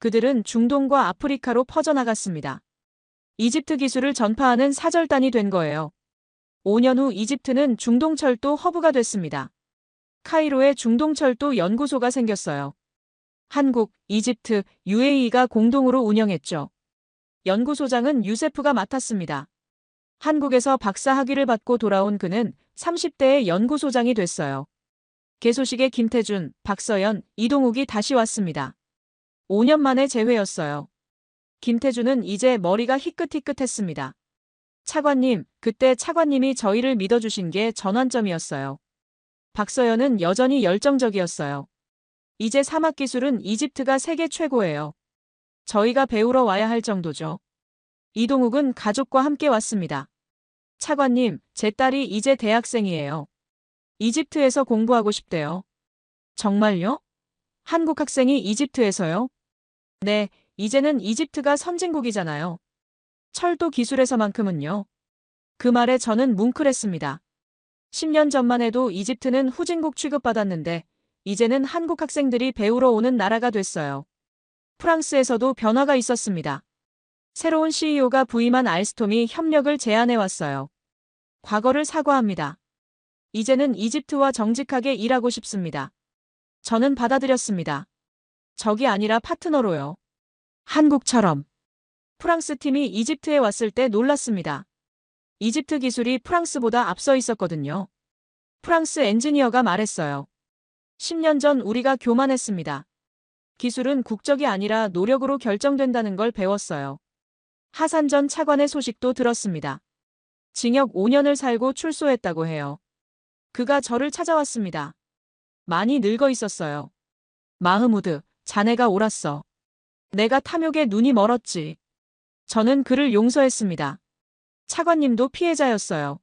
그들은 중동과 아프리카로 퍼져나갔습니다. 이집트 기술을 전파하는 사절단이 된 거예요. 5년 후 이집트는 중동철도 허브가 됐습니다. 카이로에 중동철도 연구소가 생겼어요. 한국, 이집트, UAE가 공동으로 운영했죠. 연구소장은 유세프가 맡았습니다. 한국에서 박사 학위를 받고 돌아온 그는 30대의 연구소장이 됐어요. 개소식에 김태준, 박서연, 이동욱이 다시 왔습니다. 5년 만에 재회였어요. 김태준은 이제 머리가 희끗희끗했습니다. 차관님, 그때 차관님이 저희를 믿어주신 게 전환점이었어요. 박서연은 여전히 열정적이었어요. 이제 사막기술은 이집트가 세계 최고예요. 저희가 배우러 와야 할 정도죠. 이동욱은 가족과 함께 왔습니다. 차관님, 제 딸이 이제 대학생이에요. 이집트에서 공부하고 싶대요. 정말요? 한국 학생이 이집트에서요? 네, 이제는 이집트가 선진국이잖아요. 철도 기술에서만큼은요. 그 말에 저는 뭉클했습니다. 10년 전만 해도 이집트는 후진국 취급받았는데 이제는 한국 학생들이 배우러 오는 나라가 됐어요. 프랑스에서도 변화가 있었습니다. 새로운 CEO가 부임한 알스톰이 협력을 제안해 왔어요. 과거를 사과합니다. 이제는 이집트와 정직하게 일하고 싶습니다. 저는 받아들였습니다. 적이 아니라 파트너로요. 한국처럼. 프랑스 팀이 이집트에 왔을 때 놀랐습니다. 이집트 기술이 프랑스보다 앞서 있었거든요. 프랑스 엔지니어가 말했어요. 10년 전 우리가 교만했습니다. 기술은 국적이 아니라 노력으로 결정된다는 걸 배웠어요. 하산 전 차관의 소식도 들었습니다. 징역 5년을 살고 출소했다고 해요. 그가 저를 찾아왔습니다. 많이 늙어 있었어요. 마흐무드, 자네가 옳았어. 내가 탐욕에 눈이 멀었지. 저는 그를 용서했습니다. 차관님도 피해자였어요.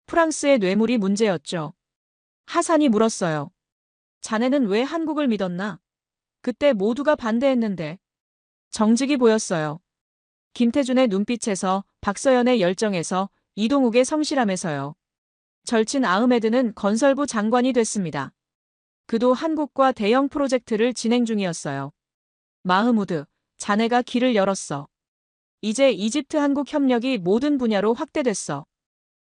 프랑스의 뇌물이 문제였죠. 하산이 물었어요. 자네는 왜 한국을 믿었나? 그때 모두가 반대했는데. 정직이 보였어요. 김태준의 눈빛에서, 박서연의 열정에서, 이동욱의 성실함에서요. 절친 아흐메드는 건설부 장관이 됐습니다. 그도 한국과 대형 프로젝트를 진행 중이었어요. 마흐무드, 자네가 길을 열었어. 이제 이집트 한국 협력이 모든 분야로 확대됐어.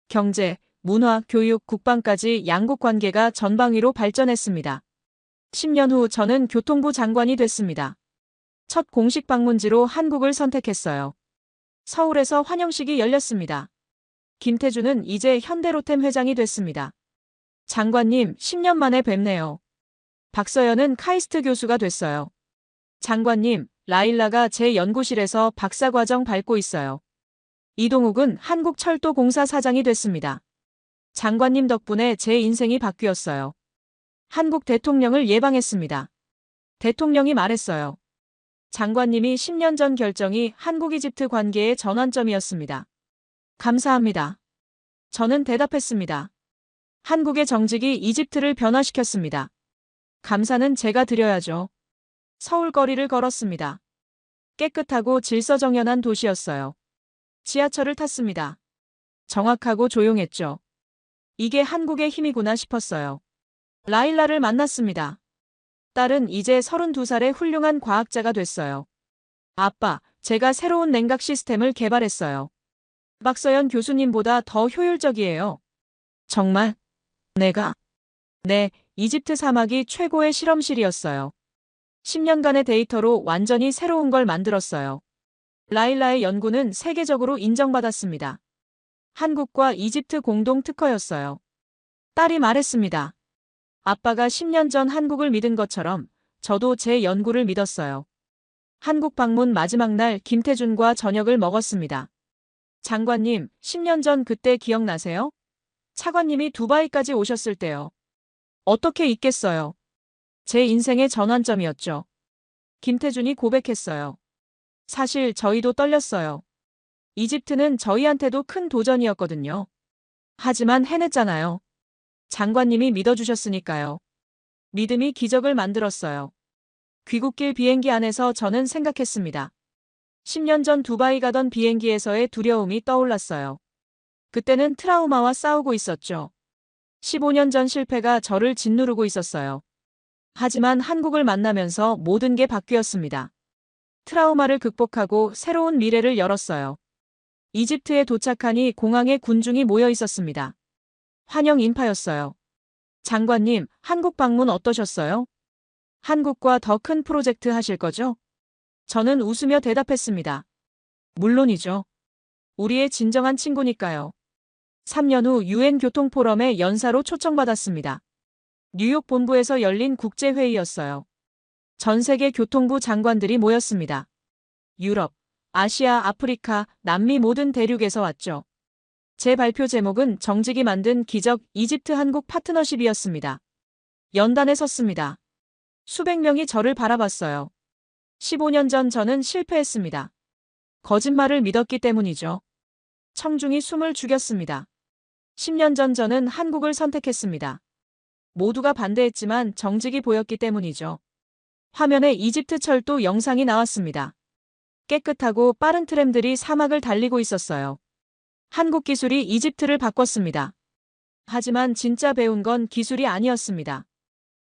경제, 문화, 교육, 국방까지 양국 관계가 전방위로 발전했습니다. 10년 후 저는 교통부 장관이 됐습니다. 첫 공식 방문지로 한국을 선택했어요. 서울에서 환영식이 열렸습니다. 김태준은 이제 현대로템 회장이 됐습니다. 장관님, 10년 만에 뵙네요. 박서연은 카이스트 교수가 됐어요. 장관님, 라일라가 제 연구실에서 박사과정 밟고 있어요. 이동욱은 한국철도공사 사장이 됐습니다. 장관님 덕분에 제 인생이 바뀌었어요. 한국 대통령을 예방했습니다. 대통령이 말했어요. 장관님이 10년 전 결정이 한국-이집트 관계의 전환점이었습니다. 감사합니다. 저는 대답했습니다. 한국의 정직이 이집트를 변화시켰습니다. 감사는 제가 드려야죠. 서울 거리를 걸었습니다. 깨끗하고 질서정연한 도시였어요. 지하철을 탔습니다. 정확하고 조용했죠. 이게 한국의 힘이구나 싶었어요. 라일라를 만났습니다. 딸은 이제 32살의 훌륭한 과학자가 됐어요. 아빠, 제가 새로운 냉각 시스템을 개발했어요. 박서연 교수님보다 더 효율적이에요. 정말? 내가? 네, 이집트 사막이 최고의 실험실이었어요. 10년간의 데이터로 완전히 새로운 걸 만들었어요. 라일라의 연구는 세계적으로 인정받았습니다. 한국과 이집트 공동 특허였어요. 딸이 말했습니다. 아빠가 10년 전 한국을 믿은 것처럼 저도 제 연구를 믿었어요. 한국 방문 마지막 날 김태준과 저녁을 먹었습니다. 장관님, 10년 전 그때 기억나세요? 차관님이 두바이까지 오셨을 때요. 어떻게 있겠어요? 제 인생의 전환점이었죠. 김태준이 고백했어요. 사실 저희도 떨렸어요. 이집트는 저희한테도 큰 도전이었거든요. 하지만 해냈잖아요. 장관님이 믿어주셨으니까요. 믿음이 기적을 만들었어요. 귀국길 비행기 안에서 저는 생각했습니다. 10년 전 두바이 가던 비행기에서의 두려움이 떠올랐어요. 그때는 트라우마와 싸우고 있었죠. 15년 전 실패가 저를 짓누르고 있었어요. 하지만 한국을 만나면서 모든 게 바뀌었습니다. 트라우마를 극복하고 새로운 미래를 열었어요. 이집트에 도착하니 공항에 군중이 모여 있었습니다. 환영 인파였어요. 장관님, 한국 방문 어떠셨어요? 한국과 더 큰 프로젝트 하실 거죠? 저는 웃으며 대답했습니다. 물론이죠. 우리의 진정한 친구니까요. 3년 후 UN 교통포럼에 연사로 초청받았습니다. 뉴욕 본부에서 열린 국제회의였어요. 전 세계 교통부 장관들이 모였습니다. 유럽, 아시아, 아프리카, 남미 모든 대륙에서 왔죠. 제 발표 제목은 정직이 만든 기적 이집트 한국 파트너십이었습니다. 연단에 섰습니다. 수백 명이 저를 바라봤어요. 15년 전 저는 실패했습니다. 거짓말을 믿었기 때문이죠. 청중이 숨을 죽였습니다. 10년 전 저는 한국을 선택했습니다. 모두가 반대했지만 정직이 보였기 때문이죠. 화면에 이집트 철도 영상이 나왔습니다. 깨끗하고 빠른 트램들이 사막을 달리고 있었어요. 한국 기술이 이집트를 바꿨습니다. 하지만 진짜 배운 건 기술이 아니었습니다.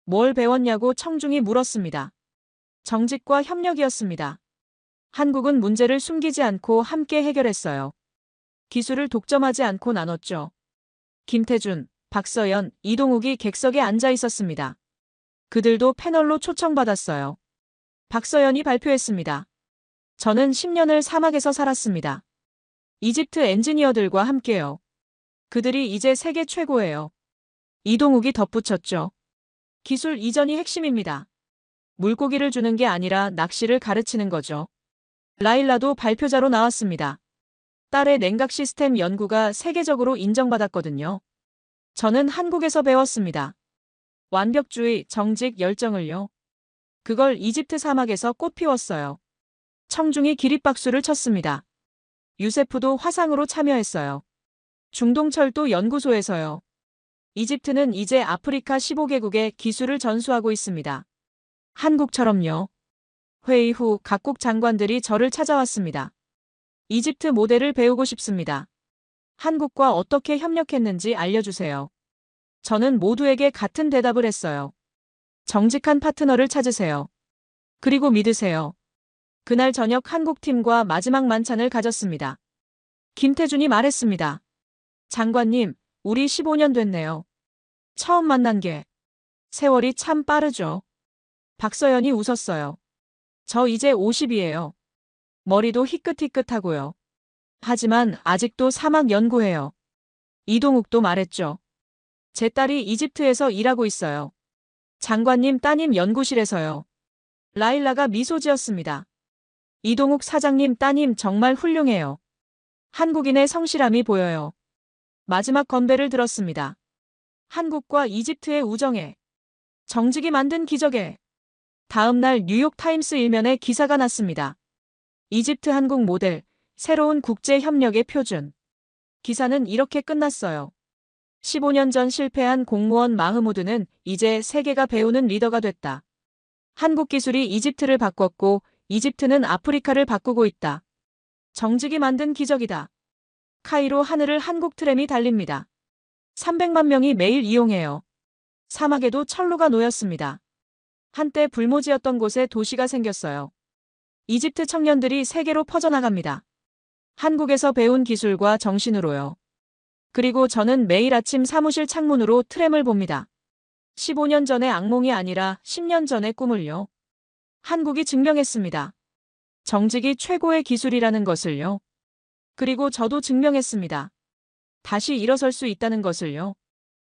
뭘 배웠냐고 청중이 물었습니다. 정직과 협력이었습니다. 한국은 문제를 숨기지 않고 함께 해결했어요. 기술을 독점하지 않고 나눴죠. 김태준, 박서연, 이동욱이 객석에 앉아 있었습니다. 그들도 패널로 초청받았어요. 박서연이 발표했습니다. 저는 10년을 사막에서 살았습니다. 이집트 엔지니어들과 함께요. 그들이 이제 세계 최고예요. 이동욱이 덧붙였죠. 기술 이전이 핵심입니다. 물고기를 주는 게 아니라 낚시를 가르치는 거죠. 라일라도 발표자로 나왔습니다. 딸의 냉각 시스템 연구가 세계적으로 인정받았거든요. 저는 한국에서 배웠습니다. 완벽주의, 정직, 열정을요. 그걸 이집트 사막에서 꽃피웠어요. 청중이 기립박수를 쳤습니다. 유세프도 화상으로 참여했어요. 중동철도 연구소에서요. 이집트는 이제 아프리카 15개국에 기술을 전수하고 있습니다. 한국처럼요. 회의 후 각국 장관들이 저를 찾아왔습니다. 이집트 모델을 배우고 싶습니다. 한국과 어떻게 협력했는지 알려주세요. 저는 모두에게 같은 대답을 했어요. 정직한 파트너를 찾으세요. 그리고 믿으세요. 그날 저녁 한국팀과 마지막 만찬을 가졌습니다. 김태준이 말했습니다. 장관님, 우리 15년 됐네요. 처음 만난 게. 세월이 참 빠르죠. 박서연이 웃었어요. 저 이제 50이에요. 머리도 희끗희끗하고요. 하지만 아직도 사막 연구해요. 이동욱도 말했죠. 제 딸이 이집트에서 일하고 있어요. 장관님 따님 연구실에서요. 라일라가 미소 지었습니다. 이동욱 사장님 따님 정말 훌륭해요. 한국인의 성실함이 보여요. 마지막 건배를 들었습니다. 한국과 이집트의 우정에, 정직이 만든 기적에. 다음 날 뉴욕 타임스 일면에 기사가 났습니다. 이집트 한국 모델, 새로운 국제 협력의 표준. 기사는 이렇게 끝났어요. 15년 전 실패한 공무원 마흐무드는 이제 세계가 배우는 리더가 됐다. 한국 기술이 이집트를 바꿨고 이집트는 아프리카를 바꾸고 있다. 정직이 만든 기적이다. 카이로 하늘을 한국 트램이 달립니다. 300만 명이 매일 이용해요. 사막에도 철로가 놓였습니다. 한때 불모지였던 곳에 도시가 생겼어요. 이집트 청년들이 세계로 퍼져나갑니다. 한국에서 배운 기술과 정신으로요. 그리고 저는 매일 아침 사무실 창문으로 트램을 봅니다. 15년 전의 악몽이 아니라 10년 전의 꿈을요. 한국이 증명했습니다. 정직이 최고의 기술이라는 것을요. 그리고 저도 증명했습니다. 다시 일어설 수 있다는 것을요.